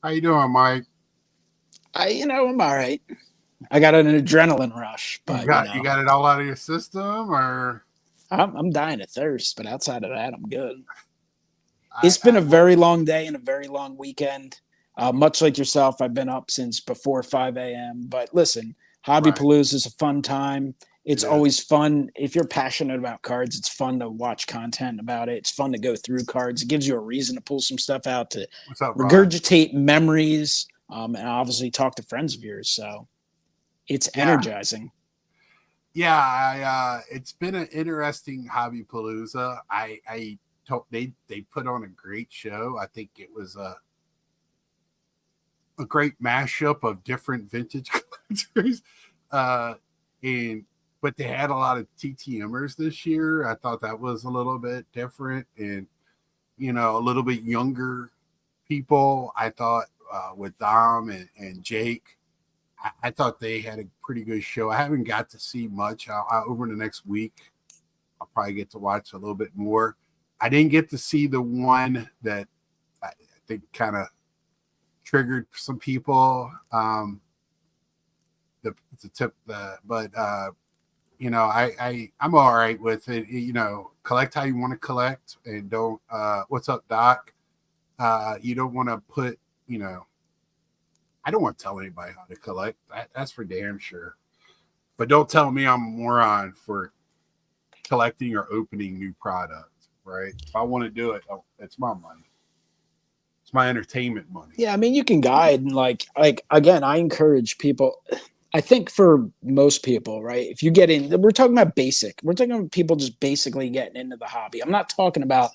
How you doing, Mike? I'm all right. I got an adrenaline rush, You but got you got it all out of your system, or I'm dying of thirst. But outside of that, I'm good. It's been I a very long day and a very long weekend. Much like yourself, I've been up since before 5 a.m. But listen, Hobby right? Palooza is a fun time. It It's is. always fun. If you're passionate about cards, it's fun to watch content about it. It's fun to go through cards. It gives you a reason to pull some stuff out to What's up, Rod? regurgitate memories, and obviously talk to friends of yours. So it's Yeah, energizing. yeah. It's been an interesting hobby palooza. They put on a great show. I think it was a great mashup of different vintage collectors. Uh, and but they had a lot of TTMers this year. I thought that was a little bit different, and a little bit younger people. I thought with Dom and Jake, I thought they had a pretty good show. I haven't got to see much. Over the next week, I'll probably get to watch a little bit more. I didn't get to see the one that I think kind of triggered some people. The tip, but I'm all right with it. Collect how you want to collect, and don't. What's up, Doc? You don't want to put. I don't want to tell anybody how to collect. That's for damn sure. But don't tell me I'm a moron for collecting or opening new products, right? If I want to do it, it's my money. It's my entertainment money. Yeah, I mean, you can guide and like again, I encourage people. I think for most people, right? If you get in, we're talking about basic. We're talking about people just basically getting into the hobby. I'm not talking about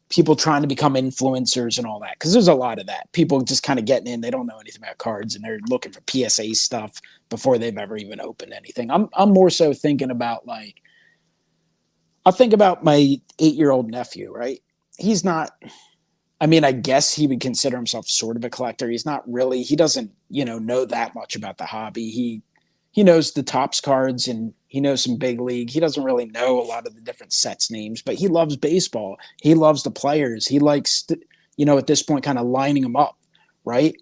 people trying to become influencers and all that because there's a lot of that. People just kind of getting in, they don't know anything about cards and they're looking for PSA stuff before they've ever even opened anything. I'm more so thinking about like I think about my 8-year-old nephew, right? He's not I mean, I guess he would consider himself sort of a collector. He's not really. He doesn't, know that much about the hobby. He knows the tops cards and he knows some big league. He doesn't really know a lot of the different sets names, but he loves baseball. He loves the players. He likes, at this point, kind of lining them up, right?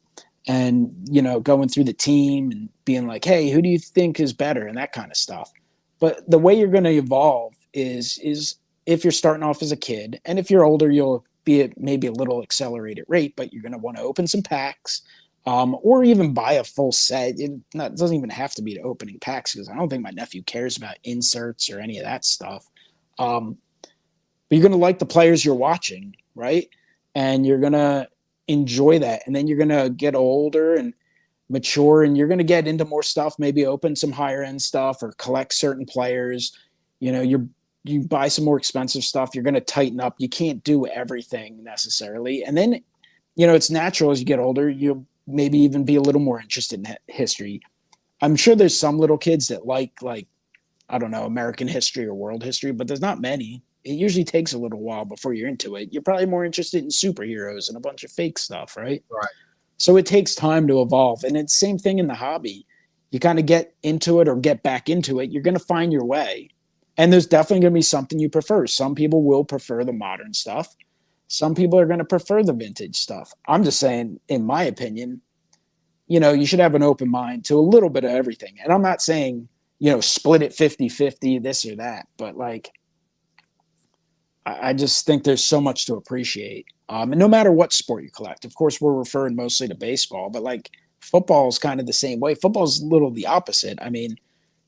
And going through the team and being like, hey, who do you think is better and that kind of stuff. But the way you're going to evolve is if you're starting off as a kid, and if you're older, you'll be at maybe a little accelerated rate, but you're going to want to open some packs, or even buy a full set. It doesn't even have to be to opening packs because I don't think my nephew cares about inserts or any of that stuff. Um, but you're going to like the players you're watching, right? And you're going to enjoy that. And then you're going to get older and mature and you're going to get into more stuff, maybe open some higher end stuff or collect certain players. You buy some more expensive stuff, you're going to tighten up. You can't do everything necessarily. And then, it's natural as you get older, you'll maybe even be a little more interested in history. I'm sure there's some little kids that like, I don't know, American history or world history, but there's not many. It usually takes a little while before you're into it. You're probably more interested in superheroes and a bunch of fake stuff, right? Right. So it takes time to evolve. And it's the same thing in the hobby. You kind of get into it or get back into it, you're going to find your way. And there's definitely going to be something you prefer. Some people will prefer the modern stuff. Some people are going to prefer the vintage stuff. I'm just saying, in my opinion, you should have an open mind to a little bit of everything. And I'm not saying, split it 50-50, this or that. But like, I just think there's so much to appreciate. And no matter what sport you collect, of course, we're referring mostly to baseball, but like football is kind of the same way. Football is a little the opposite. I mean,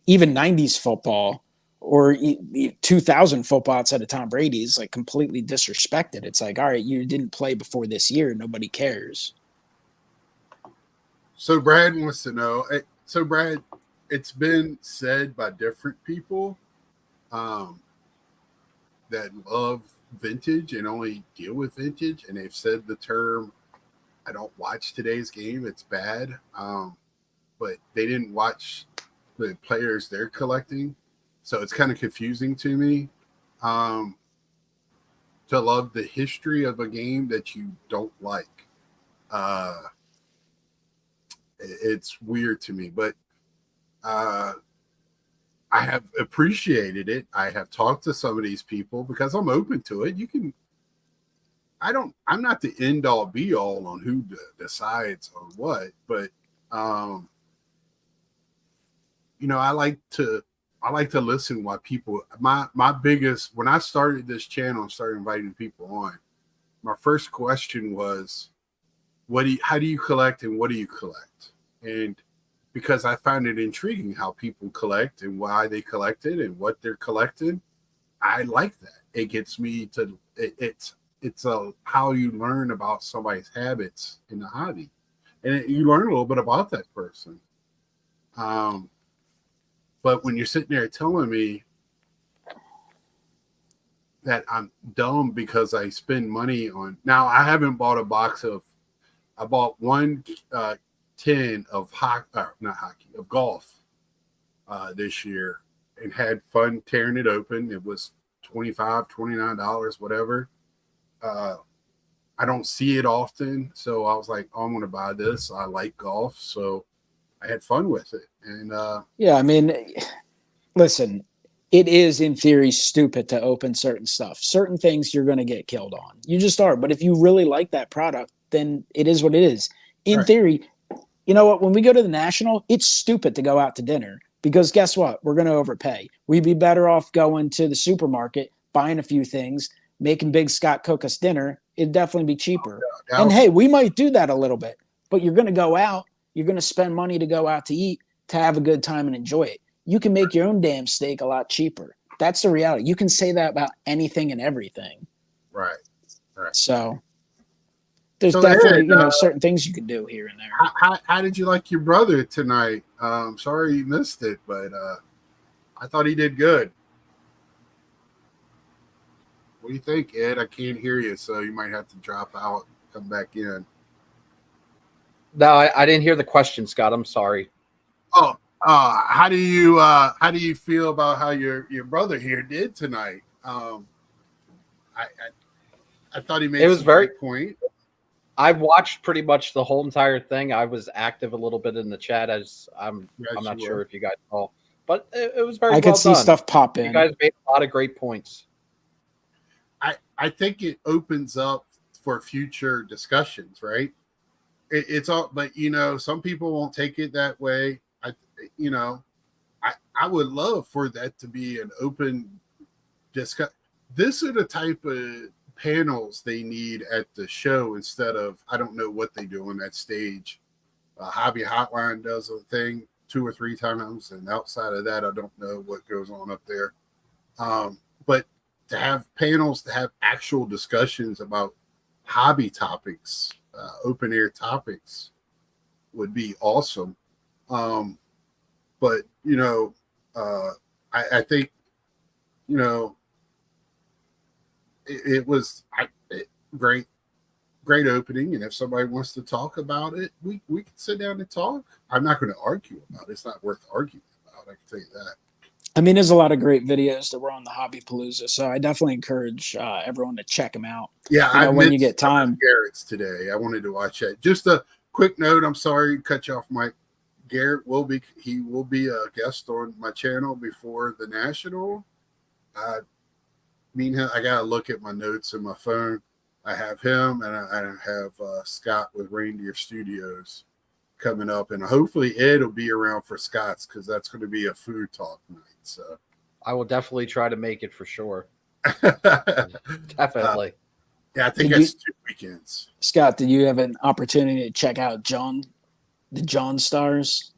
even 90s football or 2000 football outside of Tom Brady is like completely disrespected. It's like, all right, you didn't play before this year. Nobody cares. So Brad wants to know. So Brad, it's been said by different people um, that love vintage and only deal with vintage, and they've said the term "I don't watch today's game; it's bad." But they didn't watch the players they're collecting, so it's kind of confusing to me. Um, to love the history of a game that you don't like, uh, it's weird to me. But uh, I have appreciated it. I have talked to some of these people because I'm open to it. I'm not the end all be all on who decides on what, but I like to listen what people my biggest when I started this channel and started inviting people on, my first question was how do you collect and what do you collect? And because I find it intriguing how people collect and why they collect it and what they're collecting, I like that. It gets me to it's how you learn about somebody's habits in the hobby, and you learn a little bit about that person. But when you're sitting there telling me that I'm dumb because I spend money on now, I haven't bought a box of. I bought one tin of not hockey of golf this year and had fun tearing it open. It was $25, $29, whatever. I don't see it often, so I was like, oh, I'm going to buy this. I like golf, so I had fun with it. And yeah, I mean, listen, it is in theory stupid to open certain stuff. Certain things you're going to get killed on. You just are. But if you really like that product, then it is what it is. In Right. theory, you know what? When we go to the National, it's stupid to go out to dinner because guess what? We're going to overpay. We'd be better off going to the supermarket, buying a few things, making Big Scott cook us dinner. It'd definitely be cheaper. Yeah, And hey, we might do that a little bit, but you're going to go out. You're going to spend money to go out to eat, to have a good time and enjoy it. You can make your own damn steak a lot cheaper. That's the reality. You can say that about anything and everything. right. So there's So, definitely, Ed, certain things you can do here and there. how did you like your brother tonight? Sorry you missed it, but I thought he did good. What do you think, Ed? I can't hear you, so you might have to drop out, come back in. No, I didn't hear the question, Scott. I'm sorry. Oh, how do you feel about how your brother here did tonight? I thought he made It was some very great point. I watched pretty much the whole entire thing. I was active a little bit in the chat, as I'm not sure if you guys saw, but it was very I well could see done. stuff pop in. You guys made a lot of great points. I think it opens up for future discussions, right? It's all, but some people won't take it that way. I would love for that to be an open discussion. This are the type of panels they need at the show instead of, I don't know what they do on that stage. Hobby Hotline does a thing 2 or 3 times, and outside of that, I don't know what goes on up there. But to have panels, to have actual discussions about hobby topics, open air topics would be awesome. But I think it was great opening, and if somebody wants to talk about it, we can sit down and talk. I'm not going to argue about it. It's not worth arguing about, I can tell you that. I mean, there's a lot of great videos that were on the Hobby Palooza, so I definitely encourage everyone to check them out. Yeah, when you get time. Garrett's today. I wanted to watch that. Just a quick note. I'm sorry to cut you off, Mike. Garrett will be a guest on my channel before the National. I gotta look at my notes in my phone. I have him, and I have Scott with Reindeer Studios coming up, and hopefully Ed will be around for Scott's because that's going to be a food talk night. So I will definitely try to make it for sure. Definitely. Yeah, I think that's 2 weekends. Scott, did you have an opportunity to check out the John Stars?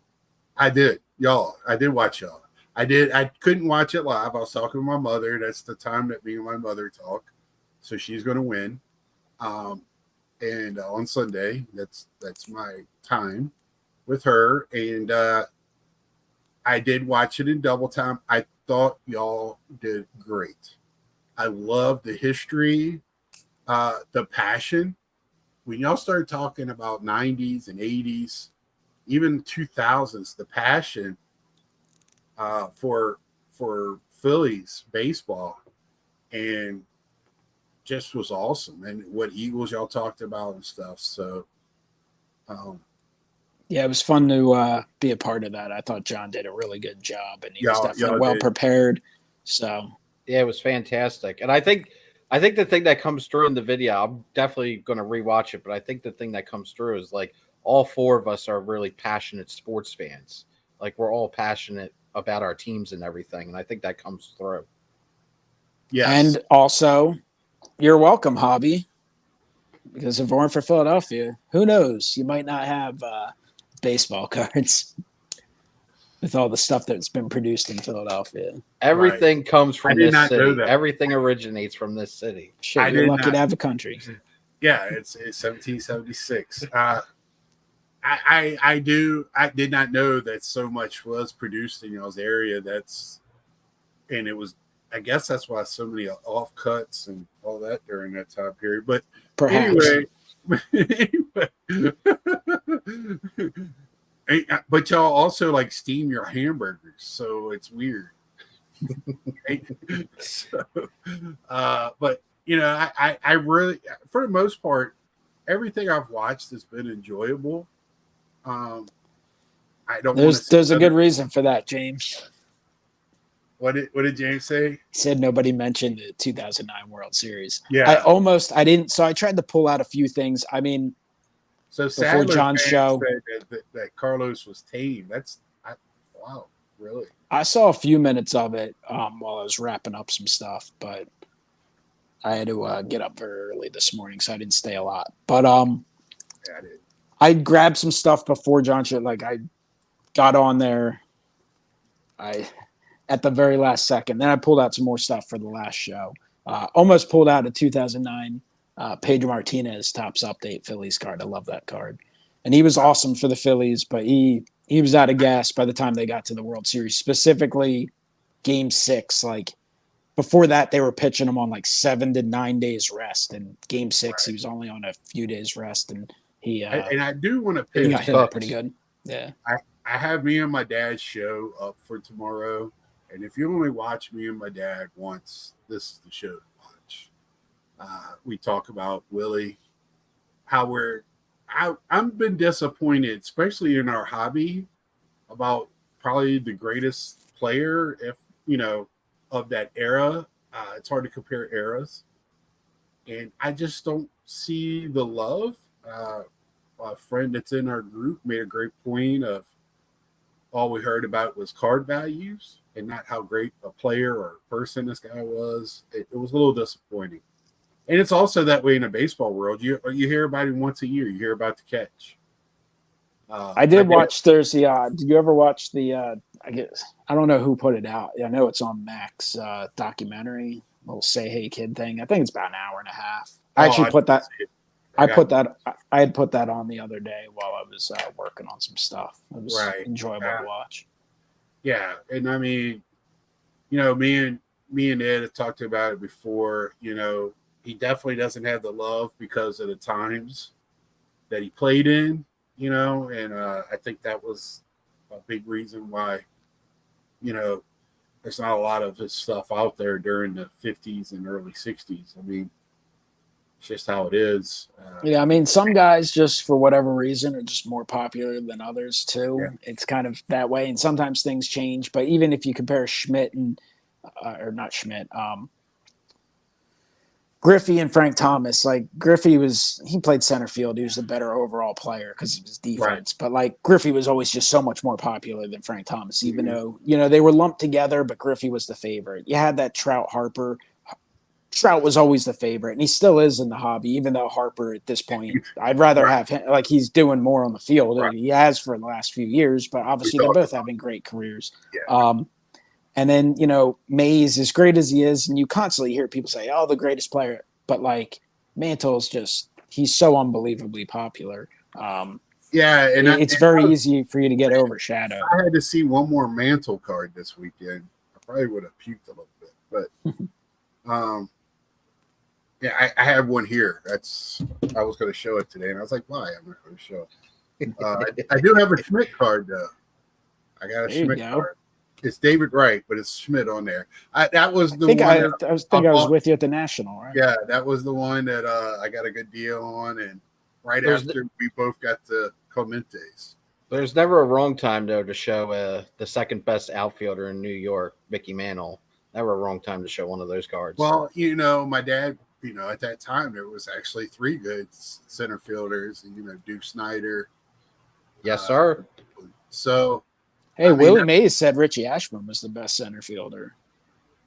I did, y'all. I did watch y'all. I did. I couldn't watch it live. I was talking to my mother. That's the time that me and my mother talk. So she's going to win. And on Sunday, that's my time with her. And I did watch it in double time. I thought y'all did great. I love the history, the passion. When y'all started talking about 90s and 80s, even 2000s, the passion for Phillies baseball, and just was awesome. And what Eagles y'all talked about and stuff. So, yeah, it was fun to be a part of that. I thought John did a really good job, and he was definitely well prepared. So yeah, it was fantastic. And I think I think the thing that comes through in the video, I'm definitely going to rewatch it, but I think the thing that comes through is like all four of us are really passionate sports fans. Like we're all passionate about our teams and everything, and I think that comes through. Yes. And also, you're welcome, Hobby. Because if it weren't for Philadelphia, who knows? You might not have baseball cards with all the stuff that's been produced in Philadelphia. Everything comes from this city. Everything originates from this city. Shit, you're lucky to have a country. Yeah, it's 1776. I did not know that so much was produced in y'all's area. And it was, I guess that's why so many offcuts and all that during that time period. But perhaps. Anyway, but y'all also like steam your hamburgers, so it's weird. So, but you know, I really, for the most part, everything I've watched has been enjoyable. I don't. There's a good reason for that, James. What did James say? He said nobody mentioned the 2009 World Series. Yeah, I didn't. So I tried to pull out a few things. I mean, so before John's show, that Carlos was tame. Wow, really? I saw a few minutes of it while I was wrapping up some stuff, but I had to get up very early this morning, so I didn't stay a lot. But yeah, I did. I grabbed some stuff before John show. Like I got on there. At the very last second. Then I pulled out some more stuff for the last show. Almost pulled out a 2009 Pedro Martinez Topps Update Phillies card. I love that card. And he was awesome for the Phillies, but he was out of gas by the time they got to the World Series, specifically Game 6. Like before that, they were pitching him on like 7 to 9 days rest. And Game 6, He was only on a few days rest. And and I do want to pitch. He got hit pretty good. Yeah. I have me and my dad's show up for tomorrow. And if you only watch me and my dad once, this is the show to watch. We talk about Willie, how I've been disappointed, especially in our hobby, about probably the greatest player, if you know, of that era. It's hard to compare eras, and I just don't see the love. A friend that's in our group made a great point of all we heard about was card values and not how great a player or person this guy was. It was a little disappointing. And it's also that way in the baseball world. You hear about him once a year. You hear about the catch. I did watch Thursday. Did you ever watch the? I don't know who put it out. I know it's on Max documentary, little "Say Hey Kid" thing. I think it's about an hour and a half. I actually put that. I had put that on the other day while I was working on some stuff. It was enjoyable to watch. Yeah, and I mean, you know, me and Ed have talked about it before. You know, he definitely doesn't have the love because of the times that he played in. You know, and I think that was a big reason why, you know, there's not a lot of his stuff out there during the 50s and early 60s. I mean, it's just how it is. Yeah, I mean, some guys just for whatever reason are just more popular than others too. Yeah. It's kind of that way, and sometimes things change. But even if you compare Schmidt and or not Schmidt, Griffey and Frank Thomas, like Griffey he played center field. He was the better overall player because of his defense. Right. But like Griffey was always just so much more popular than Frank Thomas, even though, you know, they were lumped together, but Griffey was the favorite. You had that Trout Harper. Trout was always the favorite, and he still is in the hobby, even though Harper at this point, I'd rather have him, like he's doing more on the field. Right. He has for the last few years, but obviously they're both having great careers. Yeah. And then, you know, Mays, as great as he is, and you constantly hear people say, oh, the greatest player. But, like, Mantle's just – he's so unbelievably popular. And it's very easy for you to get overshadowed. I had to see one more Mantle card this weekend. I probably would have puked a little bit. But, yeah, I have one here. I was going to show it today, and I was like, why? I'm not going to show it. I do have a Schmidt card, though. I got a Schmidt card. It's David Wright, but it's Schmidt on there. That was the one. I was with you at the National, right? Yeah, that was the one that I got a good deal on, and after we both got the Clementes. There's never a wrong time though to show the second best outfielder in New York, Mickey Mantle. Never a wrong time to show one of those cards. Well, my dad, at that time there was actually 3 good center fielders, and Duke Snyder. Yes, sir. So, Hey, Willie Mays said Richie Ashburn was the best center fielder.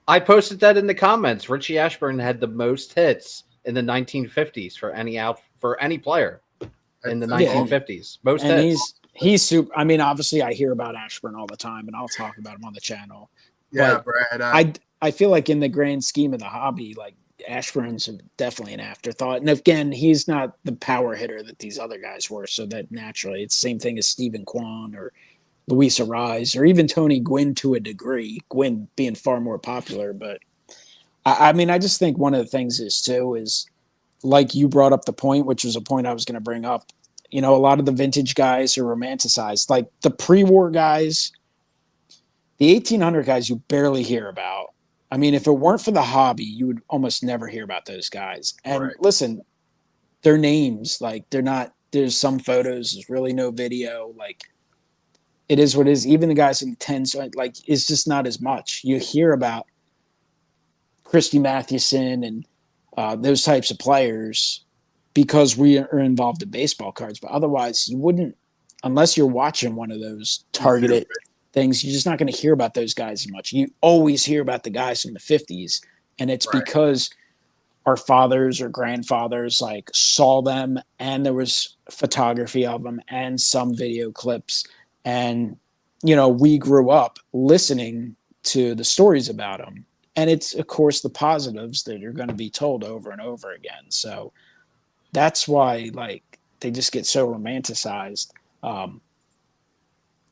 I posted that in the comments. Richie Ashburn had the most hits in the 1950s for any player in the 1950s. Most and hits. He's super. I mean, obviously, I hear about Ashburn all the time, and I'll talk about him on the channel. Yeah, but Brad. I feel like in the grand scheme of the hobby, like Ashburn's definitely an afterthought. And again, he's not the power hitter that these other guys were, so that naturally, it's the same thing as Stephen Kwan or Luis Ariz or even Tony Gwynn to a degree. Gwynn being far more popular, but I mean, I just think one of the things is like you brought up the point, which was a point I was going to bring up. A lot of the vintage guys are romanticized, like the pre-war guys. The 1800 guys you barely hear about. I mean, if it weren't for the hobby, you would almost never hear about those guys. And listen, their names, like they're not, there's some photos, there's really no video. Like it is what it is. Even the guys in the 10s, like it's just not as much. You hear about Christy Mathewson and those types of players because we are involved in baseball cards. But otherwise, you wouldn't, unless you're watching one of those targeted things, you're just not going to hear about those guys as much. You always hear about the guys from the 50s, and it's because our fathers or grandfathers like saw them, and there was photography of them and some video clips, and we grew up listening to the stories about them, and it's of course the positives that are going to be told over and over again. So that's why like they just get so romanticized.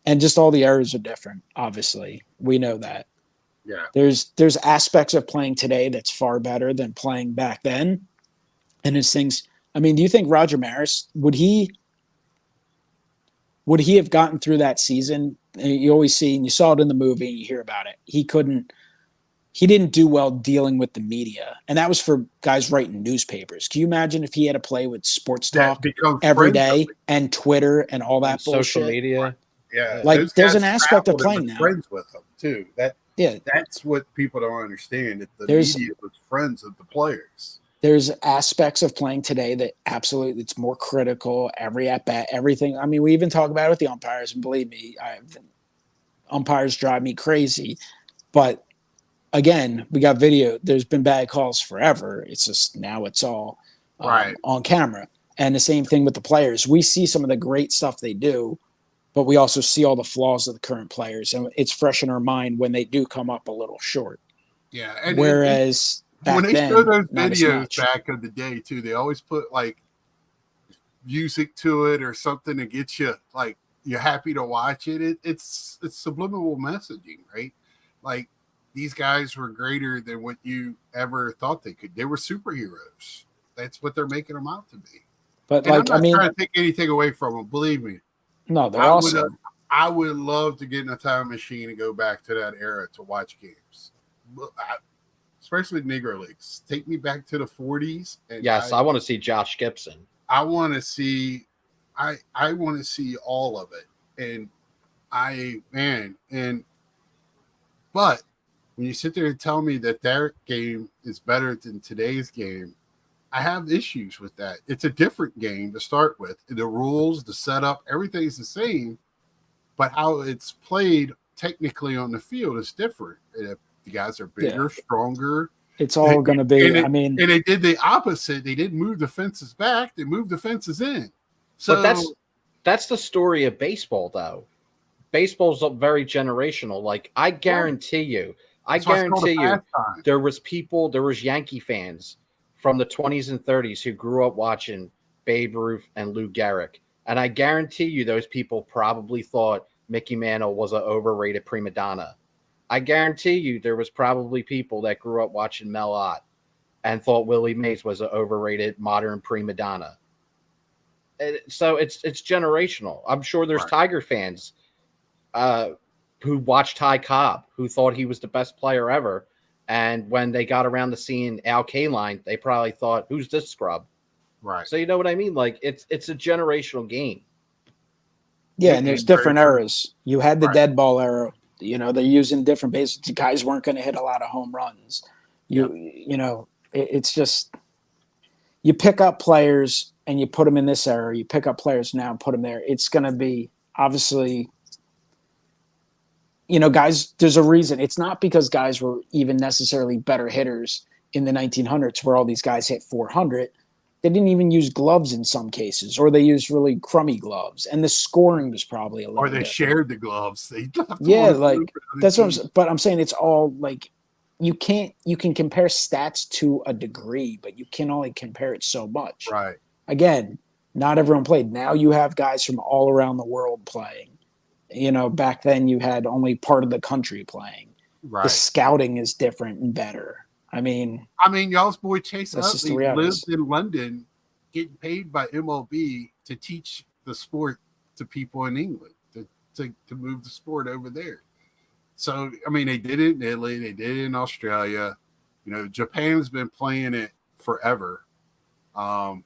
And just all the errors are different. Obviously, we know that. Yeah. There's aspects of playing today that's far better than playing back then. And there's things. I mean, do you think Roger Maris would he have gotten through that season? You always see, and you saw it in the movie, and you hear about it. He didn't do well dealing with the media, and that was for guys writing newspapers. Can you imagine if he had to play with sports talk every day and Twitter and all that bullshit? Social media. Yeah, like there's an aspect of playing now. Friends with them too. That's what people don't understand. That the media was friends of the players. There's aspects of playing today that absolutely it's more critical. Every at bat, everything. I mean, we even talk about it with the umpires, and believe me, umpires drive me crazy. But again, we got video. There's been bad calls forever. It's just now it's all on camera. And the same thing with the players. We see some of the great stuff they do, but we also see all the flaws of the current players, and it's fresh in our mind when they do come up a little short. Yeah. And whereas when they show those videos back in the day too, they always put like music to it or something to get you like you're happy to watch it. It's subliminal messaging, right? Like these guys were greater than what you ever thought they could. They were superheroes. That's what they're making them out to be. But and I'm not trying to take anything away from them. Believe me. No, they're awesome. I would love to get in a time machine and go back to that era to watch games, especially Negro Leagues. Take me back to the 40s. And yes, I want to see Josh Gibson. I want to see, I want to see all of it. And but when you sit there and tell me that their game is better than today's game, I have issues with that. It's a different game to start with. The rules, the setup, everything's the same, but how it's played technically on the field is different. The guys are bigger, stronger. It's all going to be, and they did the opposite. They didn't move the fences back. They moved the fences in. So but that's the story of baseball, though. Baseball's very generational. Like, I guarantee you, there was Yankee fans from the 20s and 30s who grew up watching Babe Ruth and Lou Gehrig. And I guarantee you those people probably thought Mickey Mantle was an overrated prima donna. I guarantee you there was probably people that grew up watching Mel Ott and thought Willie Mays was an overrated modern prima donna. And so it's generational. I'm sure there's Tiger fans who watched Ty Cobb who thought he was the best player ever. And when they got around to seeing Al Kaline, they probably thought, who's this scrub? Right. So you know what I mean? Like it's a generational game. Yeah, and there's different eras. You had the dead ball era They're using different bases. The guys weren't going to hit a lot of home runs. It's just you pick up players and you put them in this era. You pick up players now and put them there. It's going to be obviously, guys. There's a reason. It's not because guys were even necessarily better hitters in the 1900s, where all these guys hit 400. They didn't even use gloves in some cases, or they used really crummy gloves, and the scoring was probably a little. Or they different. shared the gloves. Yeah, like that's what but I'm saying. It's all like you can compare stats to a degree, but you can only compare it so much. Right. Again, not everyone played. Now you have guys from all around the world playing. Back then you had only part of the country playing. Right. The scouting is different and better. I mean, y'all's boy Chase Utley lived in London, getting paid by MLB to teach the sport to people in England, to move the sport over there. So, they did it in Italy, they did it in Australia. Japan's been playing it forever. I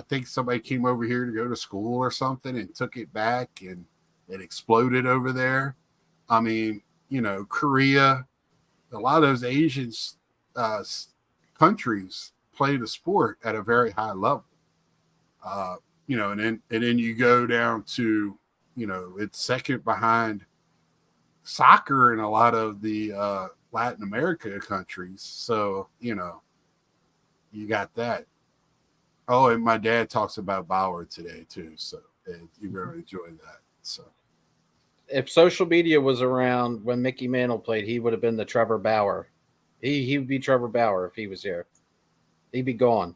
think somebody came over here to go to school or something and took it back, and it exploded over there. Korea, a lot of those Asian countries play the sport at a very high level. And then you go down to, it's second behind soccer in a lot of the Latin America countries. So, you got that. Oh, and my dad talks about Bauer today too. So you really enjoy that. So. If social media was around when Mickey Mantle played, he would have been the Trevor Bauer. He would be Trevor Bauer if he was here. He'd be gone.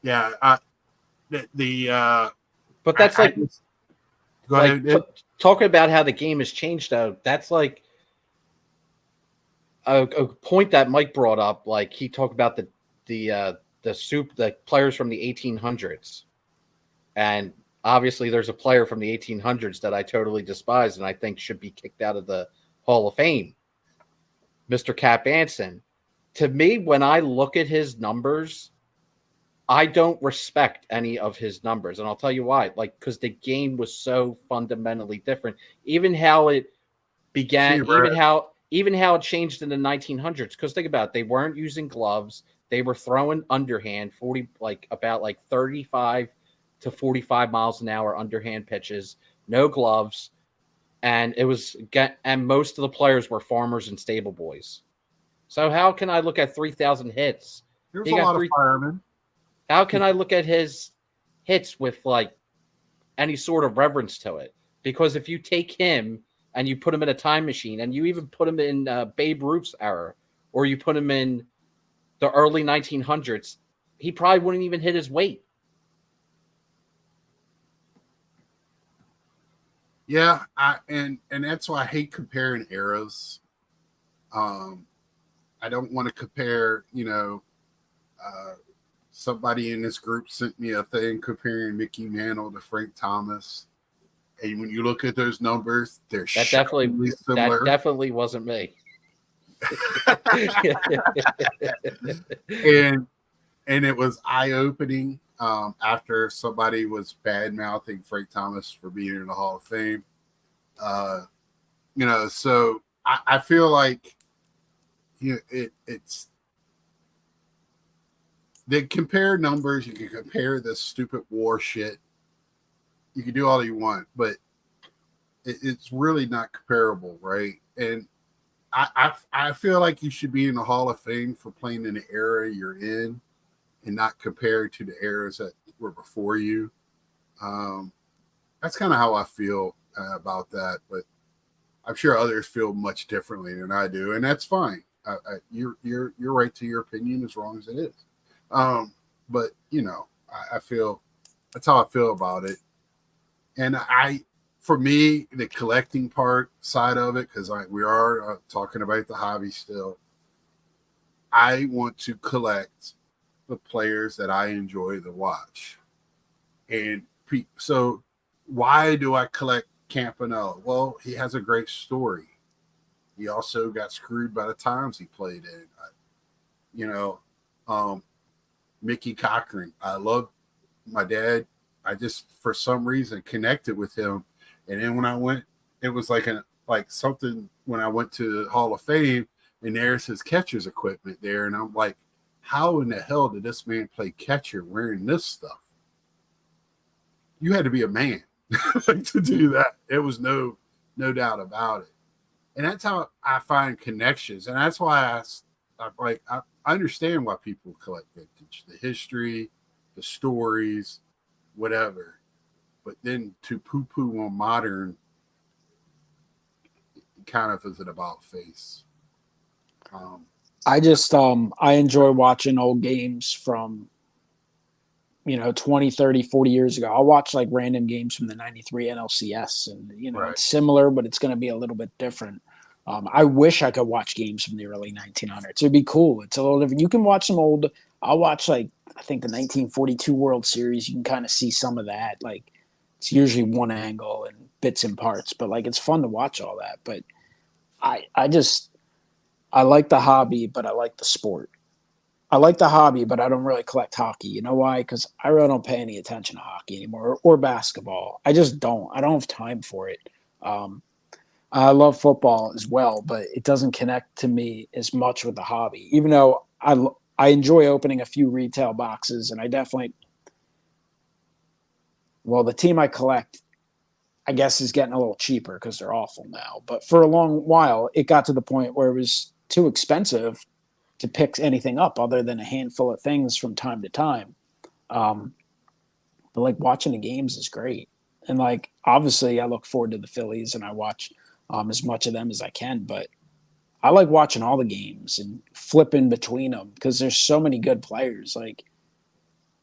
Yeah, but that's like go ahead. Talking about how the game has changed, though. That's like a point that Mike brought up. Like he talked about the players from the 1800s, and obviously there's a player from the 1800s that I totally despise and I think should be kicked out of the Hall of Fame, Mr. Cap Anson. To me, when I look at his numbers, I don't respect any of his numbers, and I'll tell you why. Like, because the game was so fundamentally different. Even how it began, even how it changed in the 1900s. Because think about it, they weren't using gloves. They were throwing underhand, 35 to 45 miles an hour underhand pitches, no gloves, and most of the players were farmers and stable boys. So how can I look at 3,000 hits? There's a lot of firemen. How can I look at his hits with like any sort of reverence to it? Because if you take him and you put him in a time machine, and you even put him in Babe Ruth's era, or you put him in the early 1900s, he probably wouldn't even hit his weight. Yeah, and that's why I hate comparing eras. I don't want to compare, somebody in this group sent me a thing comparing Mickey Mantle to Frank Thomas. And when you look at those numbers, they're shockingly similar. That definitely wasn't me. and it was eye-opening after somebody was bad-mouthing Frank Thomas for being in the Hall of Fame. So I feel like it's they compare numbers. You can compare this stupid war shit. You can do all you want, but it's really not comparable, right? And I feel like you should be in the Hall of Fame for playing in the era you're in, and not compared to the eras that were before you. That's kind of how I feel about that, but I'm sure others feel much differently than I do, and that's fine. You're right to your opinion as long as it is. But I feel that's how I feel about it. And for me, the collecting side of it, because we are talking about the hobby still, I want to collect the players that I enjoy to watch. And so why do I collect Campanella? Well, he has a great story. He also got screwed by the times he played in. Mickey Cochran. I love my dad, I just for some reason connected with him. And then when I went, it was like something when I went to the Hall of Fame, and there's his catcher's equipment there, and I'm like, how in the hell did this man play catcher wearing this stuff? You had to be a man to do that. It was no doubt about it. And that's how I find connections. And that's why I understand why people collect vintage, the history, the stories, whatever. But then to poo-poo on modern kind of is an about face. I just I enjoy watching old games from 20, 30, 40 years ago. I'll watch like random games from the 93 NLCS, and Right. It's similar, but it's going to be a little bit different. I wish I could watch games from the early 1900s. It'd be cool. It's a little different. You can watch some old. I'll watch I think the 1942 World Series. You can kind of see some of that. Like it's usually one angle and bits and parts, but like it's fun to watch all that. But I like the hobby, but I like the sport. I like the hobby, but I don't really collect hockey. You know why? Because I really don't pay any attention to hockey anymore or basketball. I just don't. I don't have time for it. I love football as well, but it doesn't connect to me as much with the hobby. Even though I enjoy opening a few retail boxes, and I definitely the team I collect, I guess, is getting a little cheaper because they're awful now. But for a long while, it got to the point where it was too expensive to pick anything up other than a handful of things from time to time. But like watching the games is great. And like, obviously I look forward to the Phillies and I watch as much of them as I can, but I like watching all the games and flipping between them because there's so many good players. Like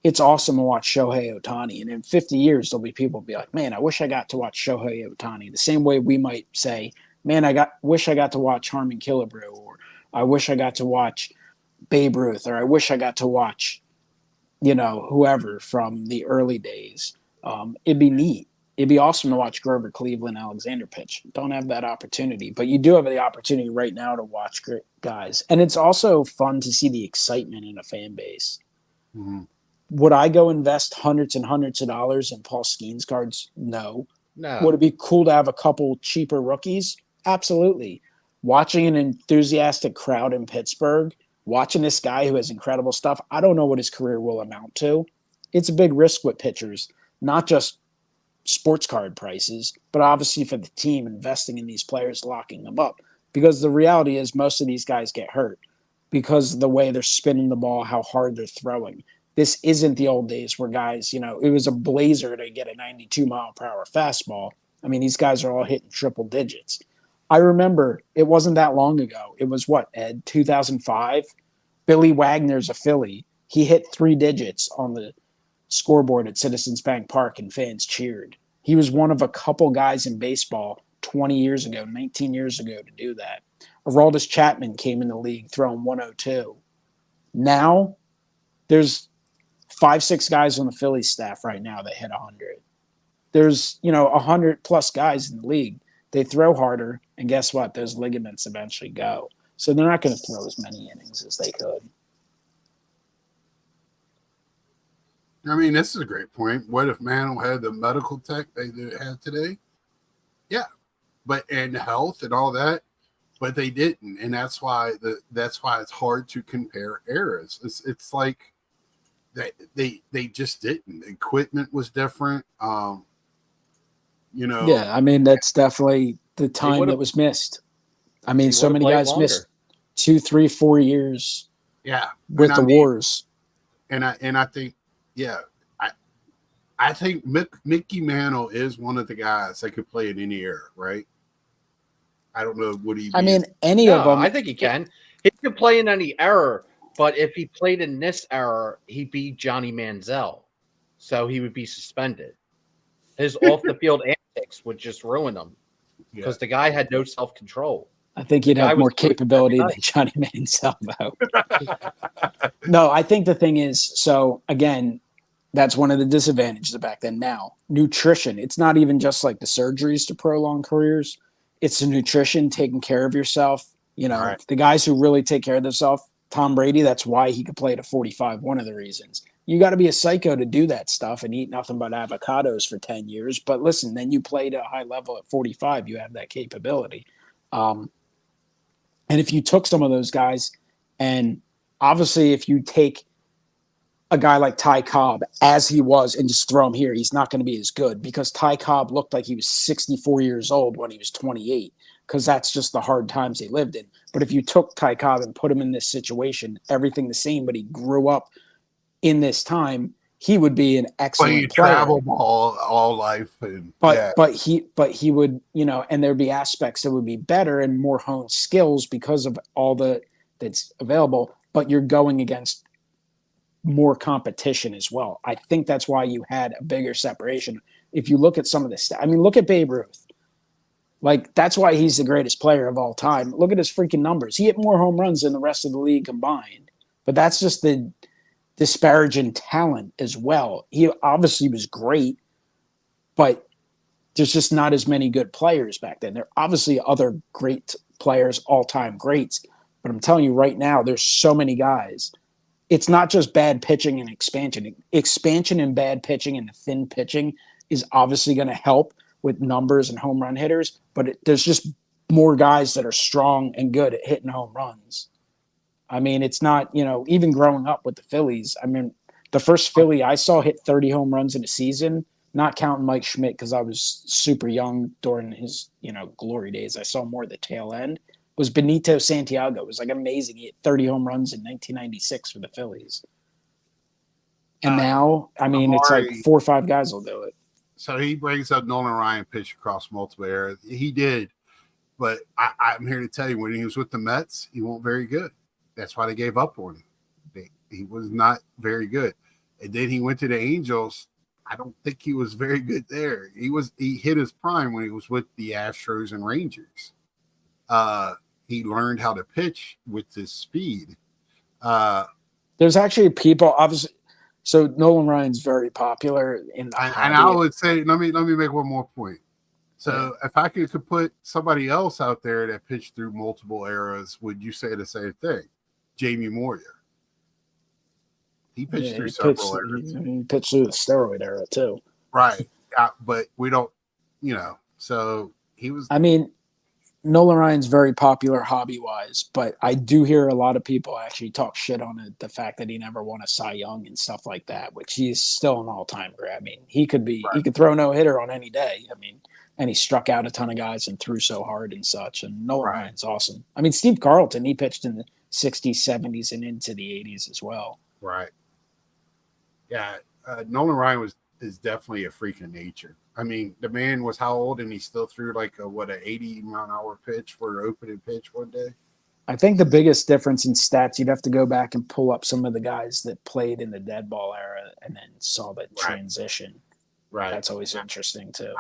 it's awesome to watch Shohei Ohtani. And in 50 years, there'll be people be like, man, I wish I got to watch Shohei Ohtani. The same way we might say, man, wish I got to watch Harmon Killebrew, or I wish I got to watch Babe Ruth, or I wish I got to watch, whoever from the early days. It'd be neat. It'd be awesome to watch Grover Cleveland, Alexander pitch. Don't have that opportunity, but you do have the opportunity right now to watch great guys. And it's also fun to see the excitement in a fan base. Mm-hmm. Would I go invest hundreds and hundreds of dollars in Paul Skeens cards? No. Would it be cool to have a couple cheaper rookies? Absolutely. Watching an enthusiastic crowd in Pittsburgh, watching this guy who has incredible stuff, I don't know what his career will amount to. It's a big risk with pitchers, not just sports card prices, but obviously for the team investing in these players, locking them up. Because the reality is most of these guys get hurt because of the way they're spinning the ball, how hard they're throwing. This isn't the old days where guys, it was a blazer to get a 92-mile-per-hour fastball. I mean, these guys are all hitting triple digits. I remember it wasn't that long ago. It was what, Ed, 2005? Billy Wagner's a Philly. He hit 3 digits on the scoreboard at Citizens Bank Park and fans cheered. He was one of a couple guys in baseball 20 years ago, 19 years ago to do that. Aroldis Chapman came in the league throwing 102. Now, there's 5-6 guys on the Phillies staff right now that hit 100. There's 100 plus guys in the league. They throw harder, and guess what? Those ligaments eventually go. So they're not going to throw as many innings as they could. I mean, this is a great point. What if Mantle had the medical tech they have today? Yeah, and health and all that, but they didn't, and that's why it's hard to compare eras. It's like they just didn't. Equipment was different. Yeah, I mean that's definitely the time that was missed. I mean, so many guys missed 2, 3, 4 years. Yeah, with the wars. And I think, yeah, I think Mickey Mantle is one of the guys that could play in any era, right? I don't know what he. I mean, any of them. I think he can. He could play in any era, but if he played in this era, he'd be Johnny Manziel, so he would be suspended. His off the field antics would just ruin him because the guy had no self control. I think he'd have more capability than Johnny Manziel, though. No, I think the thing is, so again, that's one of the disadvantages of back then. Now, nutrition. It's not even just like the surgeries to prolong careers. It's the nutrition, taking care of yourself. The guys who really take care of themselves, Tom Brady, that's why he could play to 45, one of the reasons. you got to be a psycho to do that stuff and eat nothing but avocados for 10 years. But listen, then you played at a high level at 45, you have that capability. And if you took some of those guys, and obviously if you take a guy like Ty Cobb as he was and just throw him here, he's not going to be as good, because Ty Cobb looked like he was 64 years old when he was 28, because that's just the hard times he lived in. But if you took Ty Cobb and put him in this situation, everything the same, but he grew up in this time, he would be an excellent player. Travel ball all life, and but he would, and there'd be aspects that would be better and more honed skills because of all that's available. But you're going against more competition as well. I think that's why you had a bigger separation. If you look at some of the stats, I mean, look at Babe Ruth. Like, that's why he's the greatest player of all time. Look at his freaking numbers. He hit more home runs than the rest of the league combined. But that's just the disparaging talent as well. He obviously was great, but there's just not as many good players back then. There are obviously other great players, all-time greats, but I'm telling you right now, there's so many guys. It's not just bad pitching and expansion. Expansion and bad pitching and the thin pitching is obviously going to help with numbers and home run hitters, but there's just more guys that are strong and good at hitting home runs. I mean, it's not, even growing up with the Phillies, I mean, the first Philly I saw hit 30 home runs in a season, not counting Mike Schmidt because I was super young during his, glory days. I saw more at the tail end, was Benito Santiago. It was like amazing. He hit 30 home runs in 1996 for the Phillies. And now, I mean, Amari, it's like 4 or 5 guys will do it. So he brings up Nolan Ryan pitched across multiple eras. He did, but I'm here to tell you, when he was with the Mets, he wasn't very good. That's why they gave up on him. He was not very good. And then he went to the Angels. I don't think he was very good there. He hit his prime when he was with the Astros and Rangers. He learned how to pitch with his speed. There's actually people, obviously. So Nolan Ryan's very popular in the hobby. And I would say, let me make one more point. So if I could put somebody else out there that pitched through multiple eras, would you say the same thing? Jamie Moyer. He pitched through several eras. He pitched through the steroid era too. Right. But we don't, so he was. I mean, Nolan Ryan's very popular hobby-wise, but I do hear a lot of people actually talk shit on it, the fact that he never won a Cy Young and stuff like that, which he's still an all-time great. I mean, he could throw no-hitter on any day. I mean, and he struck out a ton of guys and threw so hard and such, and Nolan Ryan's awesome. I mean, Steve Carlton, he pitched in the 60s, 70s, and into the 80s as well. Right. Yeah, Nolan Ryan is definitely a freak of nature. I mean, the man was how old, and he still threw like an 80-mile-an-hour pitch for an opening pitch one day? I think the biggest difference in stats, you'd have to go back and pull up some of the guys that played in the dead ball era and then saw that transition. Right. That's always interesting too.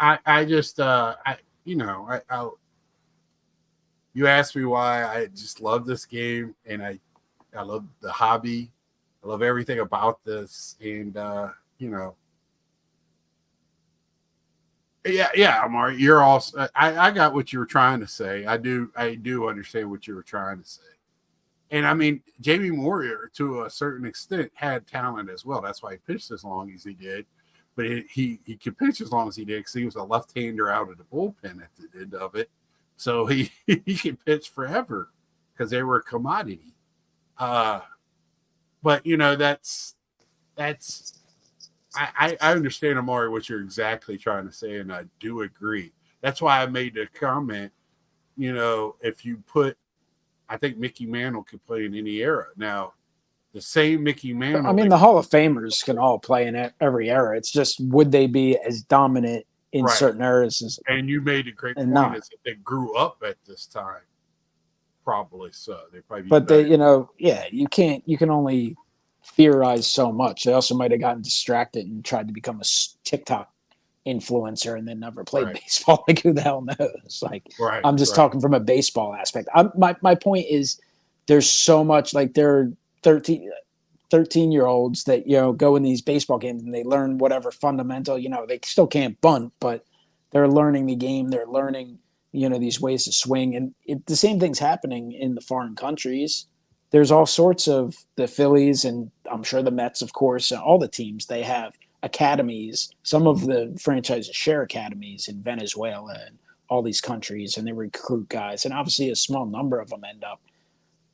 You asked me why I just love this game, and I love the hobby. I love everything about this, and Yeah, Amari, you're also. I got what you were trying to say. I do understand what you were trying to say, and I mean, Jamie Moyer to a certain extent had talent as well. That's why he pitched as long as he did. But he could pitch as long as he did because he was a left-hander out of the bullpen at the end of it, so he could pitch forever because they were a commodity. But that's. I understand, Amari, what you're exactly trying to say, and I do agree. That's why I made the comment, if you put – I think Mickey Mantle could play in any era. Now, the same Mickey Mantle – I mean, the Hall of Famers can all play in every era. It's just would they be as dominant in certain eras? And you made a great point is that they grew up at this time. Probably so. They probably but you can only – theorize so much. They also might have gotten distracted and tried to become a TikTok influencer and then never played baseball. Like, who the hell knows? Like, I'm just talking from a baseball aspect. My point is there's so much, like, there are 13-year-olds that, go in these baseball games and they learn whatever fundamental, they still can't bunt, but they're learning the game. They're learning, these ways to swing. And the same thing's happening in the foreign countries. there's all sorts of the Phillies, and I'm sure the Mets, of course, and all the teams, they have academies. Some of the franchises share academies in Venezuela and all these countries, and they recruit guys. And obviously, a small number of them end up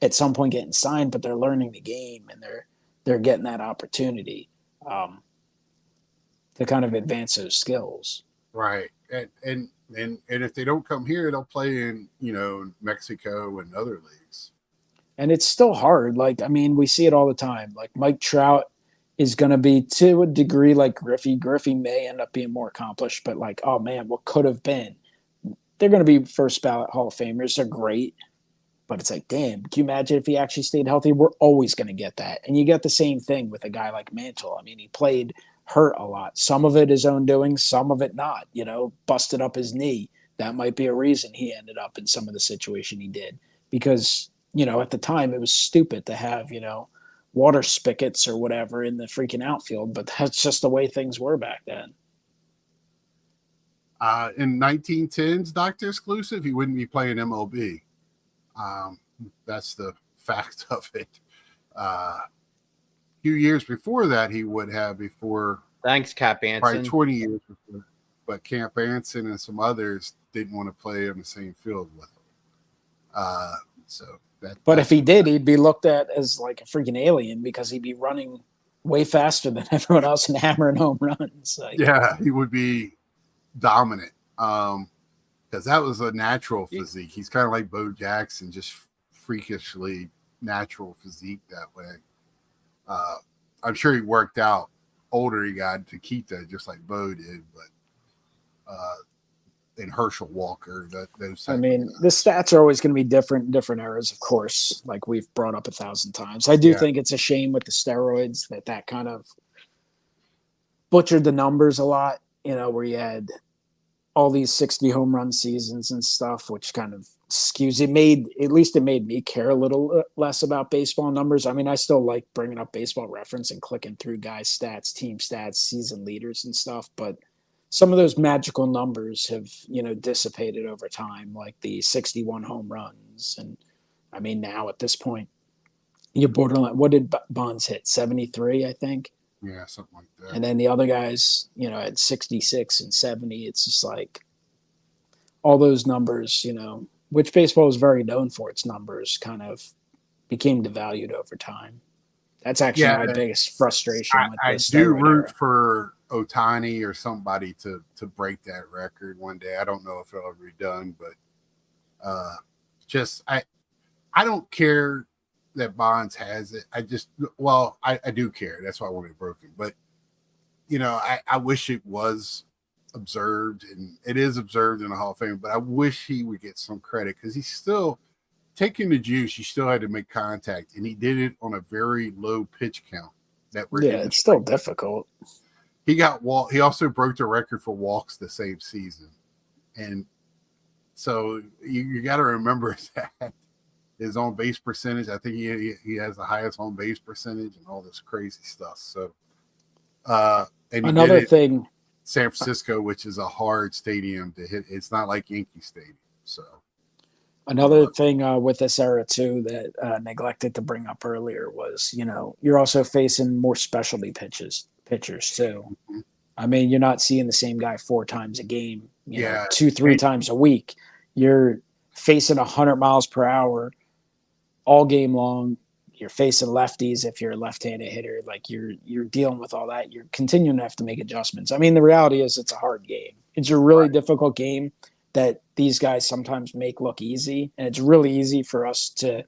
at some point getting signed, but they're learning the game and they're getting that opportunity to kind of advance those skills. Right. And if they don't come here, they'll play in, Mexico and other leagues. And it's still hard. Like, I mean, we see it all the time. Like Mike Trout is going to be, to a degree, like Griffey. Griffey may end up being more accomplished, but like, oh man, what could have been? They're going to be first ballot Hall of Famers. They're great. But it's like, damn, can you imagine if he actually stayed healthy? We're always going to get that. And you get the same thing with a guy like Mantle. I mean, he played hurt a lot. Some of it his own doing, some of it not. Busted up his knee. That might be a reason he ended up in some of the situation he did. Because, at the time it was stupid to have, water spigots or whatever in the freaking outfield. But that's just the way things were back then. In 1910s, Dr. Exclusive, he wouldn't be playing MLB. That's the fact of it. A few years before that, he would have before. Thanks, Cap Anson. Probably 20 years before. But Camp Anson and some others didn't want to play on the same field with him. But if he did, he'd be looked at as like a freaking alien because he'd be running way faster than everyone else and hammering home runs. Yeah, he would be dominant. Because that was a natural physique. He's kind of like Bo Jackson, just freakishly natural physique that way. I'm sure he worked out older he got to keep that just like Bo did, but and Herschel Walker, those. I mean, the stats are always going to be different in different eras, of course, like we've brought up 1,000 times. I do think it's a shame with the steroids that kind of butchered the numbers a lot, where you had all these 60 home run seasons and stuff, which kind of skews. It made me care a little less about baseball numbers. I mean, I still like bringing up Baseball Reference and clicking through guys' stats, team stats, season leaders and stuff. But some of those magical numbers have, dissipated over time, like the 61 home runs. And I mean, now at this point, you're borderline. What did Bonds hit? 73, I think. Yeah, something like that. And then the other guys, at 66 and 70, it's just like all those numbers, which baseball is very known for, its numbers kind of became devalued over time. That's actually my biggest frustration with this. I do root for Ohtani or somebody to break that record one day. I don't know if it'll ever be done, but I don't care that Bonds has it. I do care. That's why I want it broken. But I wish it was observed, and it is observed in the Hall of Fame. But I wish he would get some credit because he's still taking the juice. You still had to make contact, and he did it on a very low pitch count. It's still difficult. He He also broke the record for walks the same season, and so you got to remember that. His on base percentage, I think he has the highest on base percentage and all this crazy stuff. So, and another thing, San Francisco, which is a hard stadium to hit. It's not like Yankee Stadium. So, another thing with this era too that neglected to bring up earlier was, you're also facing more specialty pitchers too. Mm-hmm. I mean, you're not seeing the same guy 4 times a game. 2-3 times a week. You're facing 100 miles per hour all game long. You're facing lefties if you're a left-handed hitter. Like you're dealing with all that. You're continuing to have to make adjustments. I mean, the reality is it's a hard game. It's a really difficult game that these guys sometimes make look easy. And it's really easy for us to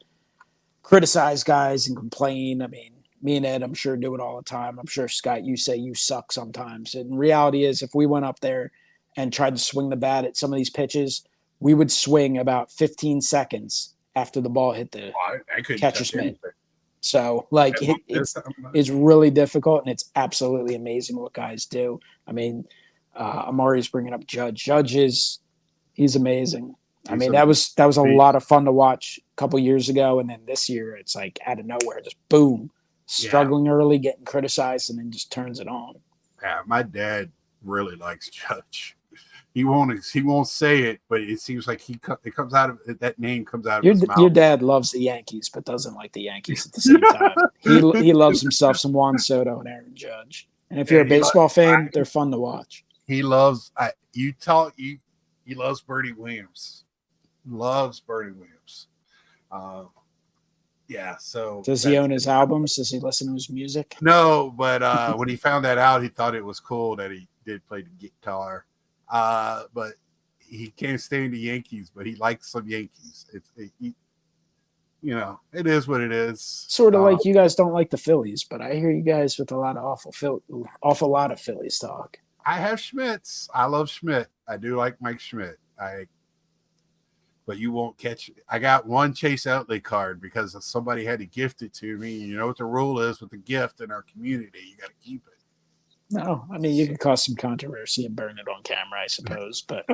criticize guys and complain. I mean, me and Ed, I'm sure, do it all the time. I'm sure, Scott, you say you suck sometimes. And the reality is if we went up there and tried to swing the bat at some of these pitches, we would swing about 15 seconds after the ball hit the catcher's mitt. So, it's really difficult, and it's absolutely amazing what guys do. I mean, Amari's bringing up Judge. He's amazing. That was a lot of fun to watch a couple years ago, and then this year it's like out of nowhere, just boom, struggling early, getting criticized, and then just turns it on. Yeah, my dad really likes Judge. He won't say it, but it seems like it comes out of that name comes out of Your his mouth. your dad loves the Yankees, but doesn't like the Yankees at the same time. He loves himself some Juan Soto and Aaron Judge. And if you're a baseball fan, they're fun to watch. He loves he loves Bernie Williams. Loves Bernie Williams. Yeah. So does he own his albums? Does he listen to his music? No, but when he found that out, he thought it was cool that he did play the guitar. But he can't stand the Yankees, but he likes some Yankees. It is what it is. Sort of like you guys don't like the Phillies, but I hear you guys with a lot of awful lot of Phillies talk. I have Schmitz. I love Schmidt. I do like Mike Schmidt. But you won't catch it. I got one Chase Outley card because somebody had to gift it to me. You know what the rule is with the gift in our community. You got to keep it. No, I mean, you could cause some controversy and burn it on camera, I suppose. But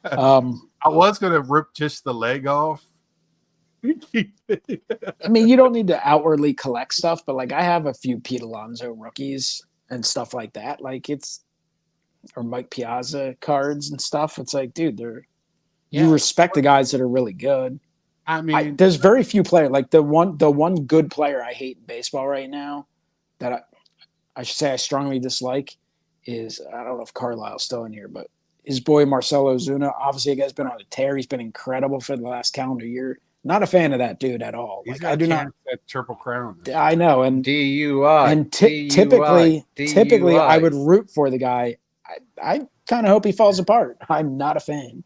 I was going to rip just the leg off. I mean, you don't need to outwardly collect stuff, but like I have a few Pete Alonso rookies and stuff like that. Like or Mike Piazza cards and stuff. It's like, dude, you respect the guys that are really good. I mean, there's very few players. Like the one good player I hate in baseball right now that I should say I strongly dislike is, I don't know if Carlisle's still in here, but his boy Marcelo Ozuna. Obviously, the guy's been on a tear. He's been incredible for the last calendar year. Not a fan of that dude at all. He's like I do not that Triple Crown. I know, and DUI. And typically, I would root for the guy. I kind of hope he falls apart. I'm not a fan.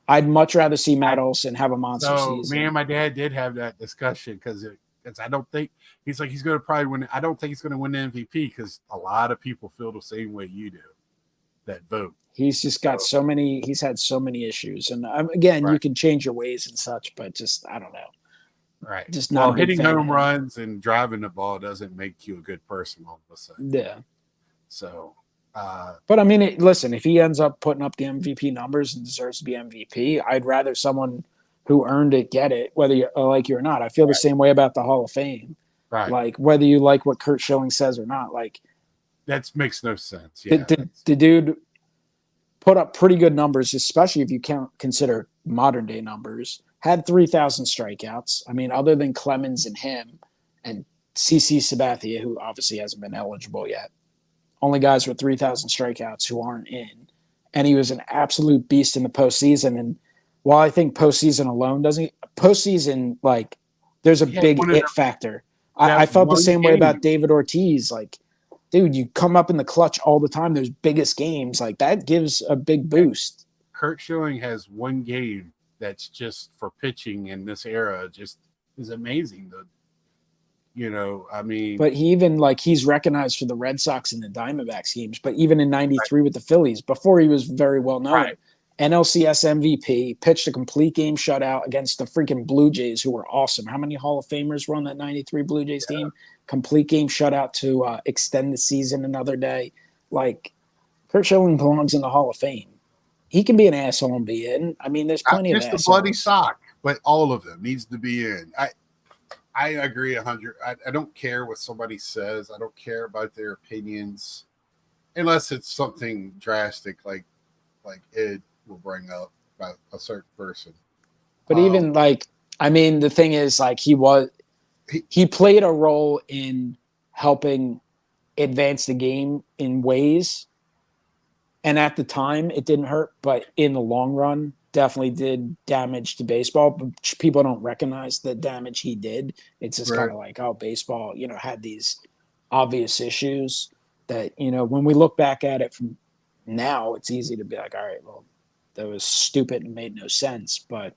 I'd much rather see Matt Olson have a monster season. Me and my dad did have that discussion because I don't think he's going to probably win. I don't think he's going to win the MVP because a lot of people feel the same way you do. That vote. He's just got so many. He's had so many issues, and again, you can change your ways and such, but just I don't know. Right. Just not hitting home runs and driving the ball doesn't make you a good person all of a sudden. Yeah. So. But I mean, listen, if he ends up putting up the MVP numbers and deserves to be MVP, I'd rather someone who earned it get it, whether you like you or not. I feel the same way about the Hall of Fame. Right. Like whether you like what Kurt Schilling says or not, like that makes no sense. Yeah. The dude put up pretty good numbers, especially if you consider modern day numbers. Had 3,000 strikeouts. I mean, other than Clemens and him and CC Sabathia, who obviously hasn't been eligible yet. Only guys with 3,000 strikeouts who aren't in. And he was an absolute beast in the postseason. And while I think postseason alone postseason, like, there's a big it factor. I felt the same way about David Ortiz. Like, dude, you come up in the clutch all the time. Those biggest games, like, that gives a big boost. Kurt Schilling has one game that's just for pitching in this era. Just is amazing. I mean, but he even he's recognized for the Red Sox and the Diamondbacks games, but even in '93 with the Phillies, before he was very well known, NLCS MVP, pitched a complete game shutout against the freaking Blue Jays, who were awesome. How many Hall of Famers were on that '93 Blue Jays team? Complete game shutout to extend the season another day. Like, Kurt Schilling belongs in the Hall of Fame. He can be an asshole and be in. I mean, there's plenty of assholes. Just a bloody sock, but all of them needs to be in. I agree 100. I don't care what somebody says. I don't care about their opinions, unless it's something drastic like Ed will bring up about a certain person. But even the thing is, he played a role in helping advance the game in ways, and at the time it didn't hurt, but in the long run, definitely did damage to baseball, but people don't recognize the damage he did. It's just kind of like, oh, baseball, had these obvious issues that, when we look back at it from now, it's easy to be like, all right, well, that was stupid and made no sense. But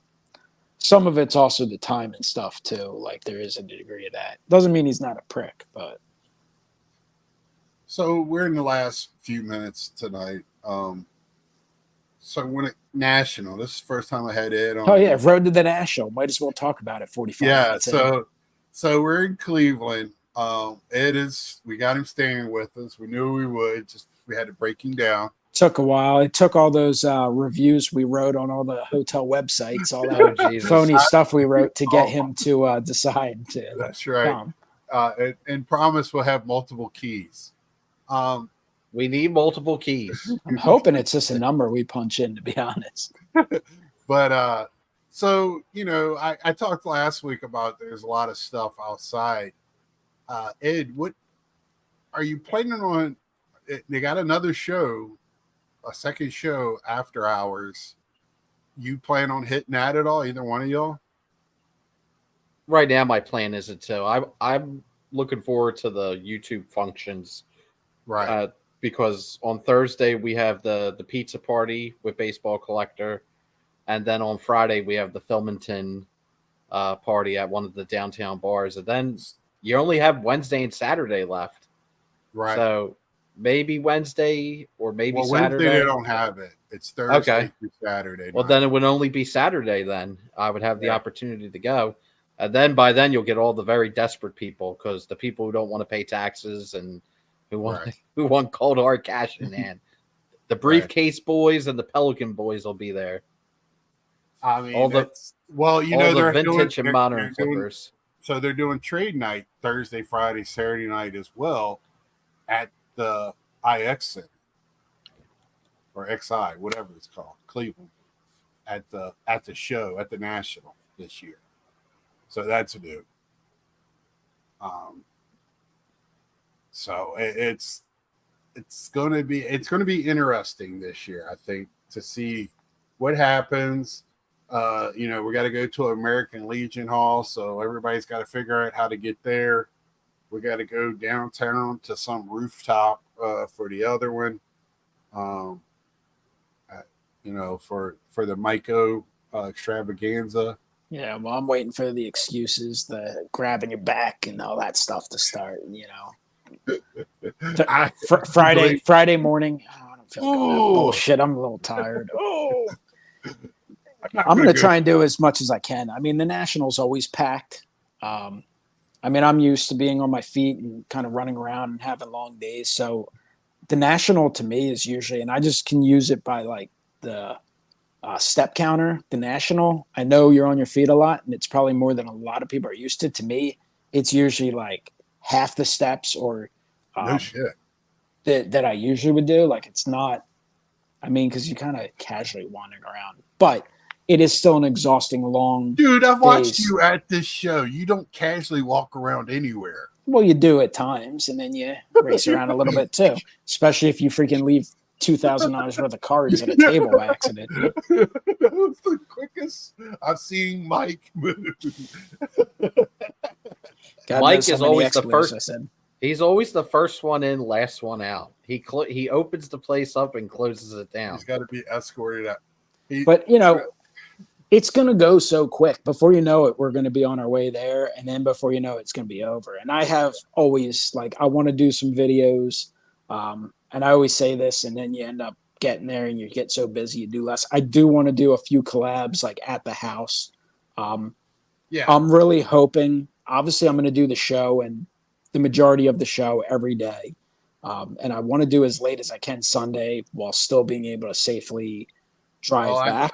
some of it's also the time and stuff too. Like, there is a degree of that. Doesn't mean he's not a prick, but. So we're in the last few minutes tonight. So when National, this is the first time I had Ed on. Oh yeah, Road to the National. Might as well talk about it. 45 minutes. So we're in Cleveland. We got him staying with us. We knew we would. We had to break him down. Took a while. It took all those reviews we wrote on all the hotel websites, all that phony stuff we wrote to get him to decide to. That's right. And promise we'll have multiple keys. We need multiple keys. I'm hoping it's just a number we punch in, to be honest. But so I talked last week about there's a lot of stuff outside. Ed, what are you planning on? They got another show, a second show after hours. You plan on hitting that at all? Either one of y'all? Right now, my plan isn't to. I'm looking forward to the YouTube functions, Right. because on Thursday we have the pizza party with Baseball Collector, and then on Friday we have the Filmington party at one of the downtown bars, and then you only have Wednesday and Saturday left. Right. So maybe Wednesday or maybe Saturday. Wednesday they don't have it. It's Thursday Okay. through Saturday. Well, then it would only be Saturday. Then I would have the Yeah. opportunity to go, and then by then you'll get all the very desperate people, because the people who don't want to pay taxes and who want Right. who want cold hard cash in hand. The briefcase boys and the Pelican boys will be there. I mean, all the well, the vintage and modern they're doing, flippers. so they're doing trade night Thursday, Friday, Saturday night as well at the IX Center or XI, whatever it's called, Cleveland, at the show at the National this year. So that's new. So it's going to be interesting this year, I think, to see what happens. We got to go to American Legion Hall, so everybody's got to figure out how to get there. We got to go downtown to some rooftop for the other one. For the Maiko extravaganza. Yeah, well, I'm waiting for the excuses, the grabbing your back and all that stuff to start. Friday morning. Oh, I don't feel good. Bullshit. I'm a little tired. Oh, I'm going to try and do as much as I can. I mean, the National's always packed. I'm used to being on my feet and kind of running around and having long days. So the National to me is usually, and I just can use it by like the step counter. The National, I know you're on your feet a lot, and it's probably more than a lot of people are used to. To me, it's usually like half the steps or no shit that I usually would do. Like it's not, because you kind of casually wandering around, but it is still an exhausting long. Dude, I've watched you at this show. You don't casually walk around anywhere. Well, you do at times, and then you race around a little bit too, especially if you freaking leave $2,000 worth of cards at a table accident. That was the quickest I've seen Mike move. Mike is always the first. He's always the first one in, last one out. He opens the place up and closes it down. He's got to be escorted out. It's going to go so quick. Before you know it, we're going to be on our way there. And then before you know it, it's going to be over. And I have always, I want to do some videos. And I always say this, and then you end up getting there and you get so busy, you do less. I do want to do a few collabs, at the house. I'm really hoping, obviously I'm going to do the show and the majority of the show every day. And I want to do as late as I can Sunday while still being able to safely drive back.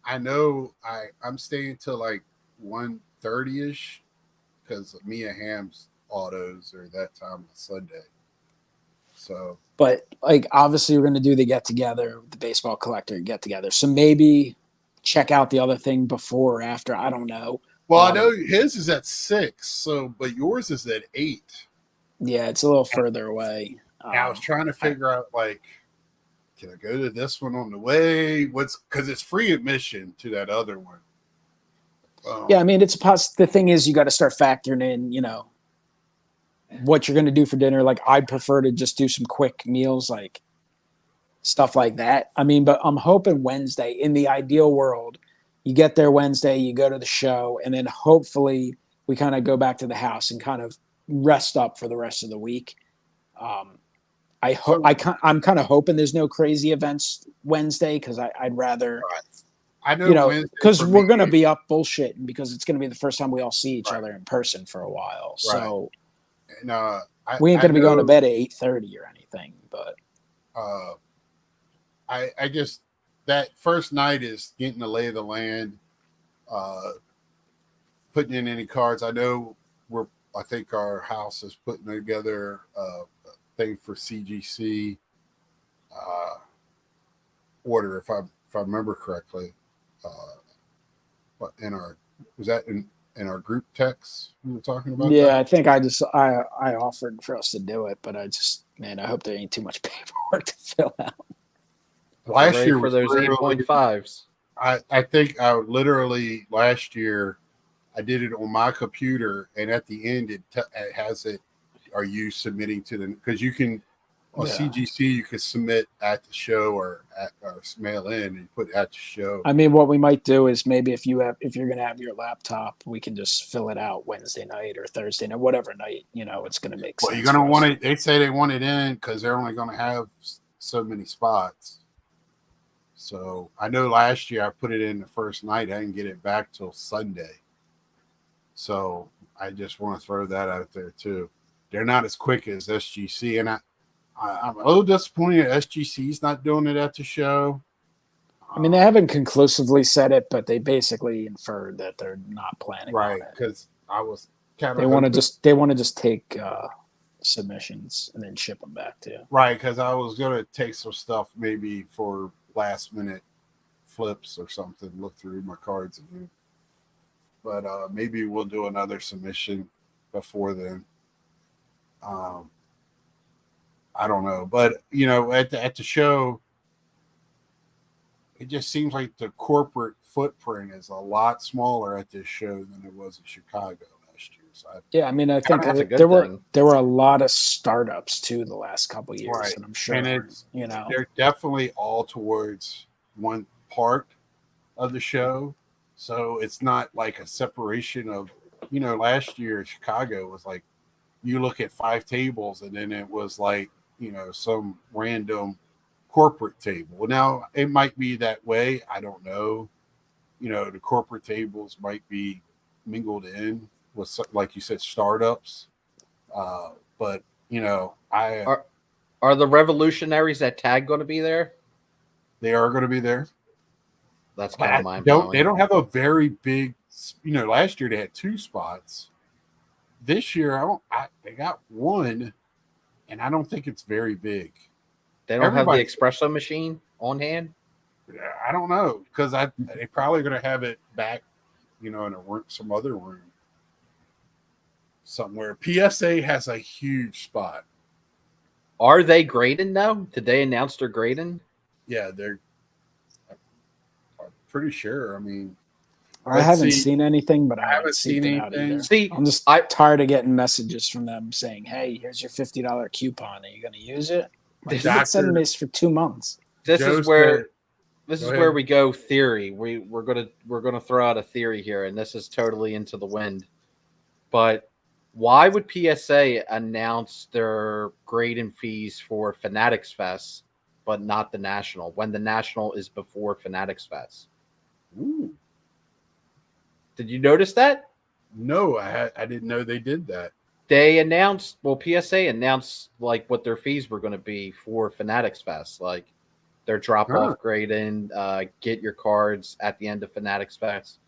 I know I'm staying till 1:30ish because Mia Hamm's autos are that time on Sunday. So, but obviously we're going to do the get together, the Baseball Collector get together. So maybe check out the other thing before or after. I don't know. Well, I know his is at 6, so but yours is at 8. Yeah, it's a little further away. I was trying to figure out can I go to this one on the way? Because it's free admission to that other one. Yeah, it's the thing is you got to start factoring in, what you're going to do for dinner. I'd prefer to just do some quick meals, stuff like that. But I'm hoping Wednesday, in the ideal world, you get there Wednesday, you go to the show, and then hopefully we kind of go back to the house and kind of rest up for the rest of the week. I'm kind of hoping there's no crazy events Wednesday because I'd rather, I know, because we're going to be up bullshitting because it's going to be the first time we all see each other in person for a while. So we ain't going to be going to bed at 8:30 or anything. But I just, that first night is getting the lay of the land, putting in any cards. I know I think our house is putting together thing for CGC. order, if I remember correctly. But was that in our group text we were talking about Yeah, that? I think I offered for us to do it, but I hope there ain't too much paperwork to fill out. Last Ready year for was those literally, 8.5s. I think I literally last year I did it on my computer, and at the end it has it. Are you submitting to the? Because you can on CGC you can submit at the show or mail in and put at the show. I mean, what we might do is maybe if you're going to have your laptop, we can just fill it out Wednesday night or Thursday night, whatever night it's going to make sense. Well, you're going to want it. They say they want it in because they're only going to have so many spots. So I know last year I put it in the first night. I didn't get it back till Sunday. So I just want to throw that out there too. They're not as quick as SGC, and I'm a little disappointed SGC's not doing it at the show. I mean, they haven't conclusively said it, but they basically inferred that they're not planning on it. Right, because I was kind of they want to just take submissions and then ship them back to you. Right, because I was going to take some stuff maybe for last minute flips or something, look through my cards. But maybe we'll do another submission before then. I don't know. But, at the show, it just seems like the corporate footprint is a lot smaller at this show than it was in Chicago last year. So I mean, I think there were a lot of startups too the last couple of years, right. And I'm sure and they're definitely all towards one part of the show, so it's not like a separation of, last year in Chicago was like you look at 5 tables and then it was like some random corporate table. Now it might be that way. I don't know. The corporate tables might be mingled in with, like you said, startups. But are the revolutionaries at Tag going to be there? They are going to be there. That's kind of mind-blowing. They don't have a very big. Last year they had 2 spots. This year they got 1, and I don't think it's very big. They don't have the espresso machine on hand? I don't know, because they're probably going to have it back, in some other room somewhere. PSA has a huge spot. Are they grading now? Did they announce they're grading? Yeah, I'm pretty sure. I mean, I haven't seen anything, but I haven't seen anything. See, I'm just tired of getting messages from them saying, "Hey, here's your $50 coupon. Are you going to use it?" Like, you've been sending this for 2 months. This is where we go theory. We're gonna throw out a theory here, and this is totally into the wind. But why would PSA announce their grading fees for Fanatics Fest, but not the National, when the National is before Fanatics Fest? Ooh. Did you notice that? No, I didn't know they did that. They announced, PSA announced like what their fees were going to be for Fanatics Fest, like their drop-off grading, get your cards at the end of Fanatics Fest.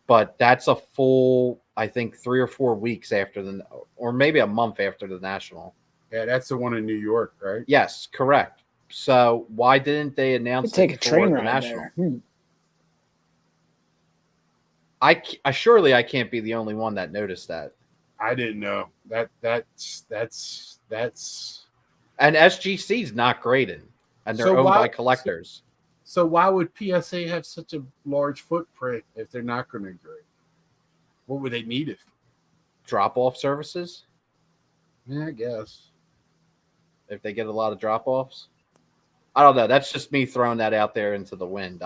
But that's a full, I think, 3 or 4 weeks after or maybe a month after the National. Yeah, that's the one in New York, right? Yes, correct. So why didn't they announce take it a train for the ride National? there? I surely I can't be the only one that noticed that. I didn't know that's and SGC's not graded, and they're owned by collectors. So why would PSA have such a large footprint if they're not going to grade? What would they need it for? Drop-off services? Yeah, I guess. If they get a lot of drop-offs? I don't know. That's just me throwing that out there into the wind.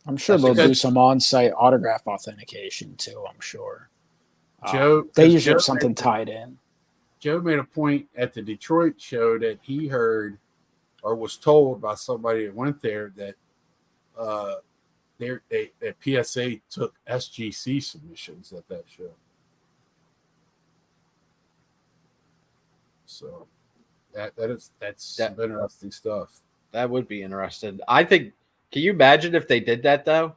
I'm sure they'll do some on-site autograph authentication too, I'm sure. They usually have something tied in. Joe made a point at the Detroit show that he heard or was told by somebody that went there that that PSA took SGC submissions at that show. So that's some interesting stuff. That would be interesting. I think. Can you imagine if they did that though?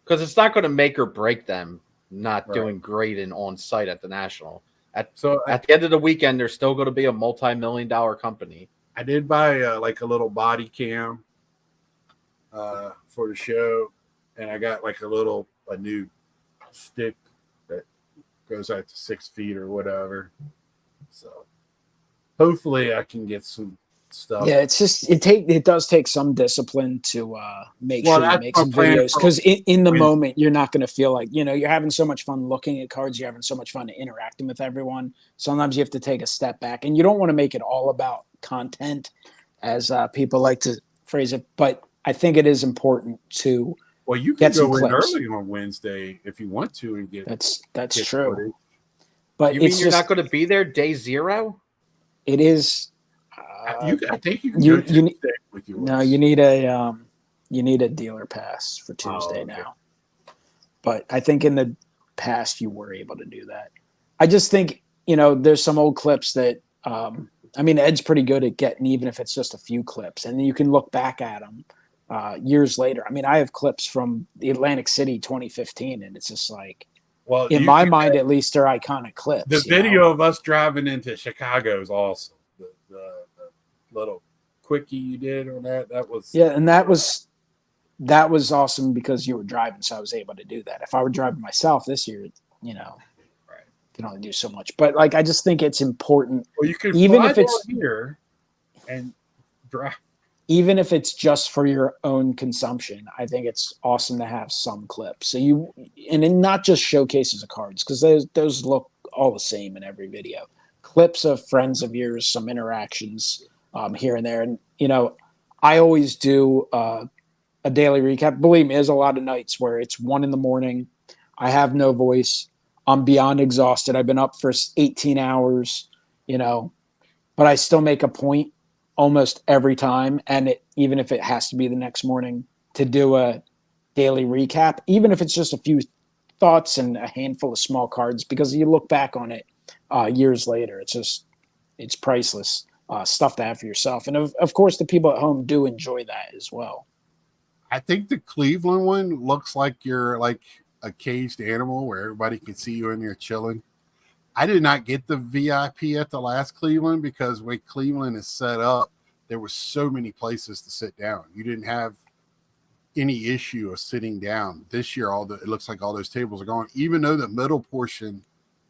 Because it's not going to make or break them not doing grading on site at the National. At the end of the weekend, they're still going to be a multi-million-dollar company. I did buy like a little body cam for the show, and I got like a new stick that goes out to 6 feet or whatever. So hopefully I can get some stuff. Yeah, it's just it does take some discipline to make Well, sure you that's make my some plan videos, for because in the when- moment you're not going to feel like, you're having so much fun looking at cards, you're having so much fun interacting with everyone. Sometimes you have to take a step back, and you don't want to make it all about content, as people like to phrase it. But I think it is important to Well, you can get some go in clips. early on Wednesday if you want to and get That's get true. footage. But You mean it's you're just not going to be there day 0? it is. I think you can you- go you Tuesday need- with yours. No, you need a dealer pass for Tuesday okay. now. But I think in the past you were able to do that. I just think, there's some old clips that Ed's pretty good at getting, even if it's just a few clips, and then you can look back at them years later. I have clips from the Atlantic City 2015, and it's just like, Well, in my mind at least, they're iconic clips. the video of us driving into Chicago is awesome. The little quickie you did on that was and that was awesome because you were driving, so I was able to do that. If I were driving myself this year, can only do so much. But I just think it's important. Well, you could even fly if it's down here and drive. Even if it's just for your own consumption, I think it's awesome to have some clips. So and not just showcases of cards, because those look all the same in every video. Clips of friends of yours, some interactions here and there, and I always do a daily recap. Believe me, there's a lot of nights where it's 1 a.m. I have no voice. I'm beyond exhausted. I've been up for 18 hours, but I still make a point almost every time, and even if it has to be the next morning, to do a daily recap, even if it's just a few thoughts and a handful of small cards, because you look back on it years later, it's priceless stuff to have for yourself. And of course, the people at home do enjoy that as well. I think the Cleveland one looks like you're like a caged animal where everybody can see you in there chilling. I did not get the VIP at the last Cleveland because the way Cleveland is set up, there were so many places to sit down. You didn't have any issue of sitting down. This year, it looks like all those tables are gone, even though the middle portion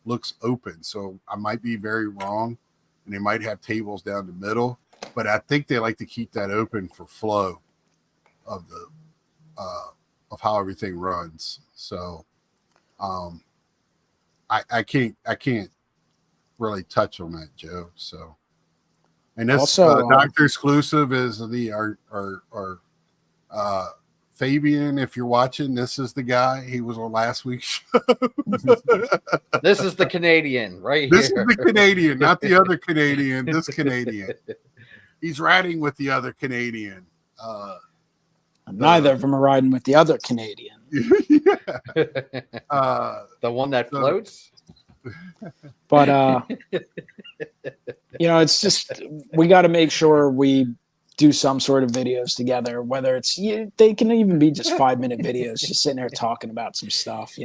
looks open. So I might be very wrong, and they might have tables down the middle, but I think they like to keep that open for flow of the of how everything runs. So I can't really touch on that, Joe. So, and this Also, Doctor Exclusive is our Fabian. If you're watching, this is the guy. He was on last week's show. This is the Canadian right This here. is the Canadian, not the other Canadian. This Canadian. He's riding with the other Canadian. Neither of them are riding with the other Canadian. Yeah. The one that floats. But it's just, we got to make sure we do some sort of videos together, whether it's they can even be just 5-minute videos, just sitting there talking about some stuff,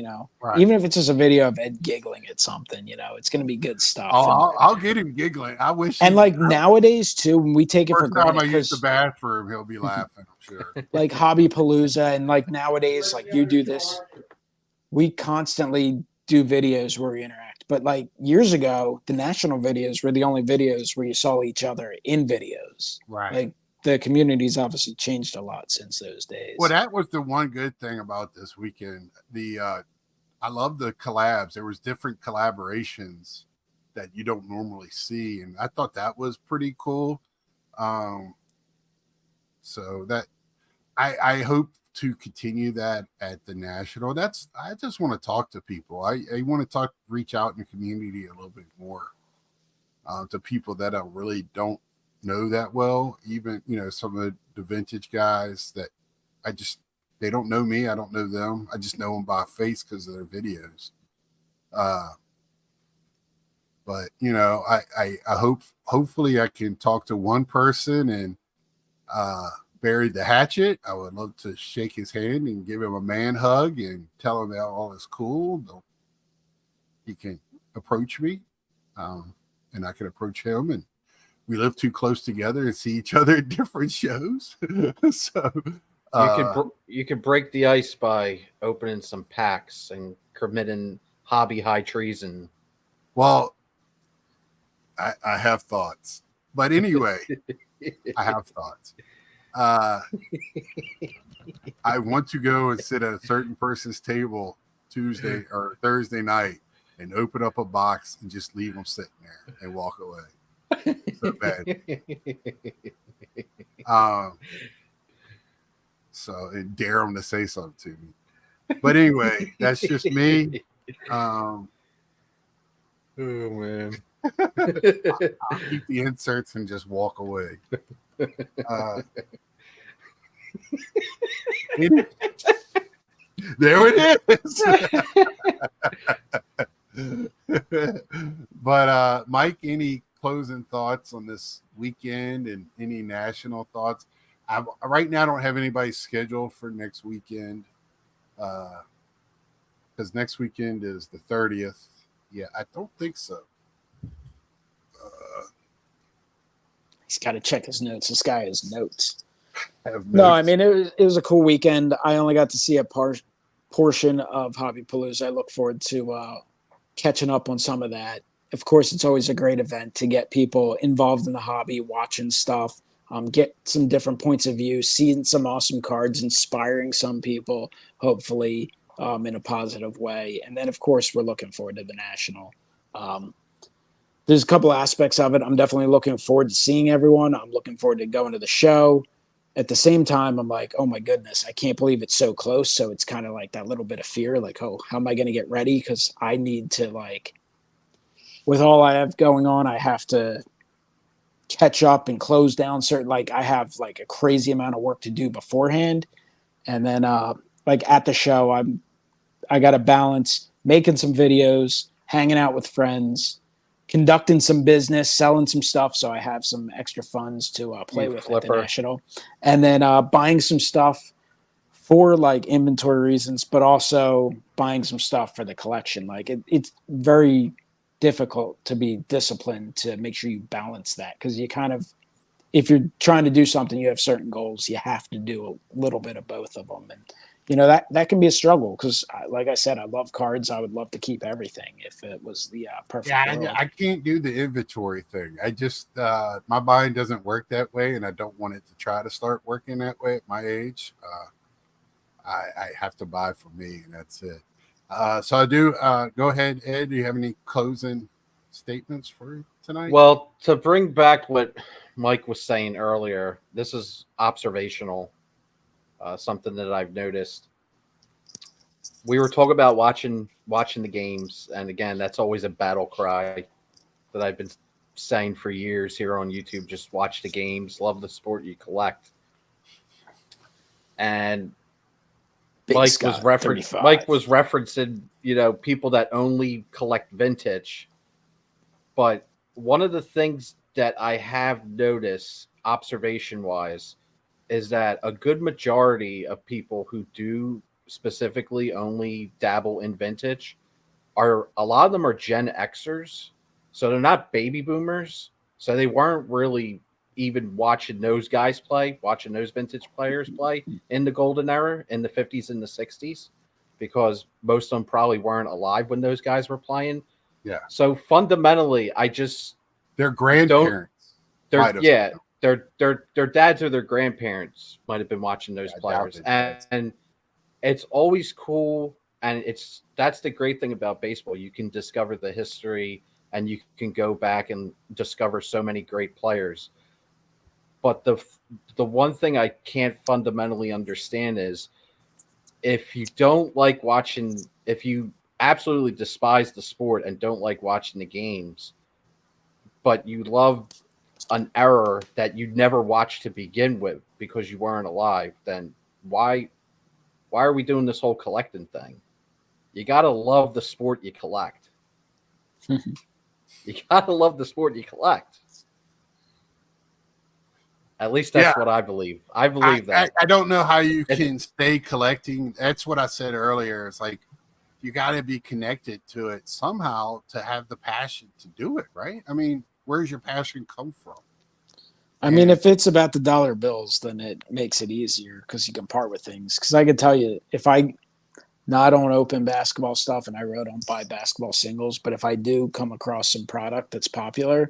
Right. even if it's just a video of Ed giggling at something, it's going to be good stuff. I'll get him giggling. I wish. And nowadays too, when we take it for First time granted, I use the bathroom, he'll be laughing, I'm sure. like Hobby Palooza, and nowadays, you do this, we constantly do videos where we interact. But years ago, the national videos were the only videos where you saw each other in videos. Right. The community's obviously changed a lot since those days. Well, that was the one good thing about this weekend. I love the collabs. There was different collaborations that you don't normally see, and I thought that was pretty cool. So that I hope to continue that at the national. I just want to talk to people. I want to reach out in the community a little bit more to people that I really don't know that well. Even some of the vintage guys that they don't know me. I don't know them. I just know them by face because of their videos. But I hopefully I can talk to one person and bury the hatchet. I would love to shake his hand and give him a man hug and tell him that all is cool. He can approach me, and I can approach him, and we live too close together and see each other at different shows. So you could break the ice by opening some packs and committing hobby high treason. well, I have thoughts, but anyway, I have thoughts. I want to go and sit at a certain person's table Tuesday or Thursday night and open up a box and just leave them sitting there and walk away. So bad. So and dare them to say something to me. But anyway, that's just me. Oh man. I'll keep the inserts and just walk away. There it is. But Mike, any closing thoughts on this weekend and any national thoughts? Right now I don't have anybody scheduled for next weekend because next weekend is the 30th. Yeah, I don't think so. He's got to check his notes. This guy has notes. No, I mean, it was a cool weekend. I only got to see a portion of Hobby Palooza. I look forward to catching up on some of that. Of course, it's always a great event to get people involved in the hobby, watching stuff, get some different points of view, seeing some awesome cards, inspiring some people, hopefully in a positive way. And then, of course, we're looking forward to the National. There's a couple aspects of it. I'm definitely looking forward to seeing everyone. I'm looking forward to going to the show. At the same time, I'm like, oh my goodness, I can't believe it's so close. So it's kind of like that little bit of fear, like, oh, how am I going to get ready? Because I need to, like, with all I have going on, I have to catch up and close down certain, like, I have like a crazy amount of work to do beforehand. And then like at the show, I got to balance making some videos, hanging out with friends, conducting some business, selling some stuff, so I have some extra funds to play with at the National, and then buying some stuff for like inventory reasons, but also buying some stuff for the collection. Like it's very difficult to be disciplined to make sure you balance that, because you kind of, if you're trying to do something, you have certain goals, you have to do a little bit of both of them. And you know, that can be a struggle because, like I said, I love cards. I would love to keep everything if it was the perfect world. I can't do the inventory thing. I just my mind doesn't work that way, and I don't want it to try to start working that way at my age. I have to buy for me, and that's it. So I do. Go ahead, Ed. Do you have any closing statements for tonight? Well, to bring back what Mike was saying earlier, this is observational. Something that I've noticed. We were talking about watching the games, and again, that's always a battle cry that I've been saying for years here on YouTube. Just watch the games, love the sport you collect. And Mike was referencing, you know, people that only collect vintage. But one of the things that I have noticed observation-wise is that a good majority of people who do specifically only dabble in vintage a lot of them are Gen Xers. So they're not baby boomers. So they weren't really even watching those guys play, watching those vintage players play in the golden era in the 50s and the 60s, because most of them probably weren't alive when those guys were playing. Yeah. So fundamentally, their grandparents. Their dads or their grandparents might have been watching those players, and it's always cool. And that's the great thing about baseball. You can discover the history, and you can go back and discover so many great players. But the one thing I can't fundamentally understand is if you don't like watching, if you absolutely despise the sport and don't like watching the games, but you love an era that you never watched to begin with because you weren't alive, then why are we doing this whole collecting thing? You got to love the sport you collect. You got to love the sport you collect. At least that's what I believe. I believe that. I don't know how you can stay collecting. That's what I said earlier. It's like you got to be connected to it somehow to have the passion to do it, right? I mean, where's your passion come from? I mean, if it's about the dollar bills, then it makes it easier because you can part with things. Because I can tell you, if I don't open basketball stuff, and I really don't buy basketball singles, but if I do come across some product that's popular,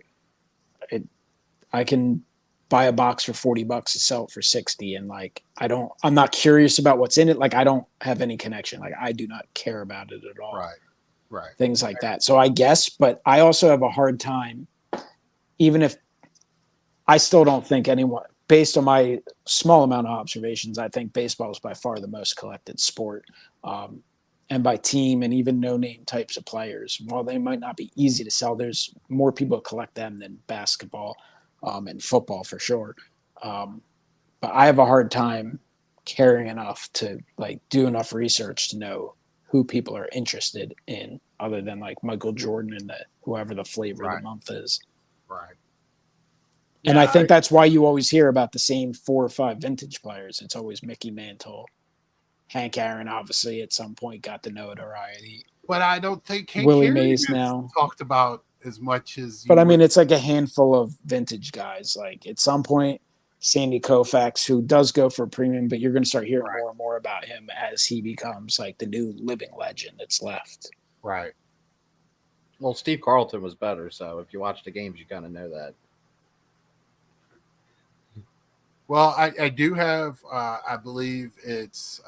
I can buy a box for $40 and sell it for 60. And like, I'm not curious about what's in it. Like, I don't have any connection. Like, I do not care about it at all. Right. Things like that. So I guess, but I also have a hard time, even if I still don't think anyone, based on my small amount of observations, I think baseball is by far the most collected sport. And by team and even no-name types of players. While they might not be easy to sell, there's more people collect them than basketball and football for sure. But I have a hard time caring enough to like do enough research to know who people are interested in, other than like Michael Jordan and whoever the flavor of the month is. Right. And I think that's why you always hear about the same 4 or 5 vintage players. It's always Mickey Mantle. Hank Aaron, obviously, at some point got the notoriety. But I don't think Hank Willie Aaron Mays is now talked about as much as. But I mean, it's like a handful of vintage guys. Like at some point, Sandy Koufax, who does go for a premium, but you're going to start hearing more and more about him as he becomes like the new living legend that's left. Right. Well, Steve Carlton was better, so if you watch the games, you kind of know that. Well, I do have, I believe it's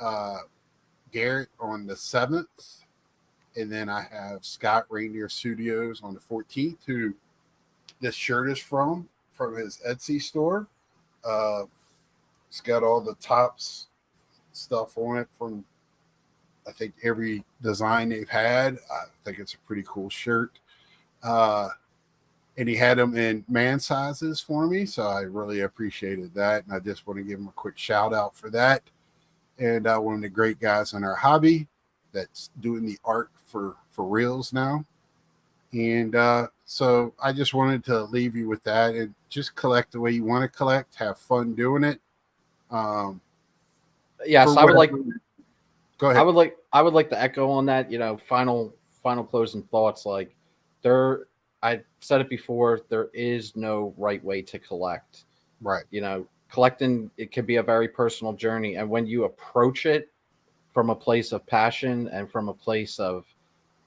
Garrett on the 7th, and then I have Scott Rainier Studios on the 14th, who this shirt is from his Etsy store. It's got all the Topps stuff on it from, I think, every design they've had. I think it's a pretty cool shirt. And he had them in man sizes for me, so I really appreciated that. And I just want to give him a quick shout out for that. And one of the great guys in our hobby that's doing the art for reals now. And so I just wanted to leave you with that, and just collect the way you want to collect. Have fun doing it. Yes, I would like. Go ahead. I would like to echo on that. You know, final closing thoughts. Like I said it before, there is no right way to collect. Right. You know, collecting, it can be a very personal journey. And when you approach it from a place of passion and from a place of,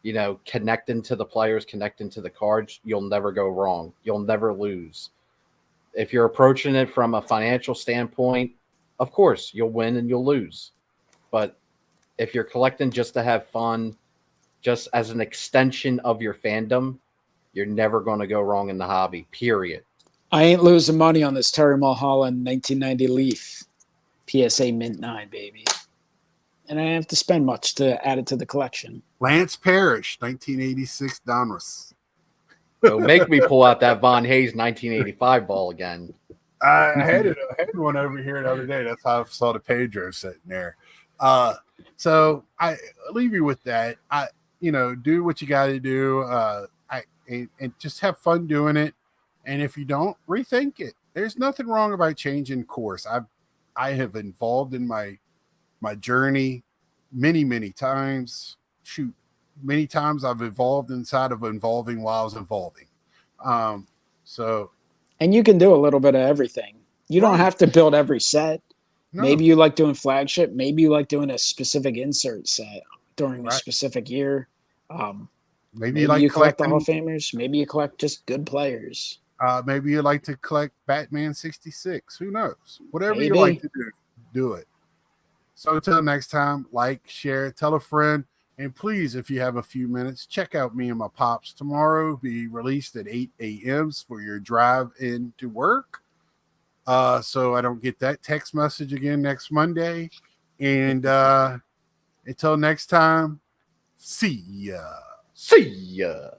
you know, connecting to the players, connecting to the cards, you'll never go wrong. You'll never lose. If you're approaching it from a financial standpoint, of course, you'll win and you'll lose. But if you're collecting just to have fun, just as an extension of your fandom, you're never going to go wrong in the hobby, period. I ain't losing money on this Terry Mulholland 1990 Leaf PSA Mint 9, baby. And I didn't have to spend much to add it to the collection. Lance Parrish, 1986 Donruss. So make me pull out that Von Hayes 1985 ball again. I had one over here the other day. That's how I saw the Pedro sitting there. So I leave you with that. Do what you got to do. And just have fun doing it. And if you don't, rethink it. There's nothing wrong about changing course. I have involved in my journey many times. Many times I've evolved inside of involving while I was evolving. And you can do a little bit of everything. You don't have to build every set. No. Maybe you like doing flagship. Maybe you like doing a specific insert set during a specific year. Maybe you collect the Hall of Famers. Maybe you collect just good players. Maybe you like to collect Batman 66. Who knows? Whatever you like to do it. So until next time, like, share, tell a friend. And please, if you have a few minutes, check out me and my pops tomorrow. Be released at 8 a.m. for your drive into work. So I don't get that text message again next Monday. And until next time, see ya. See ya.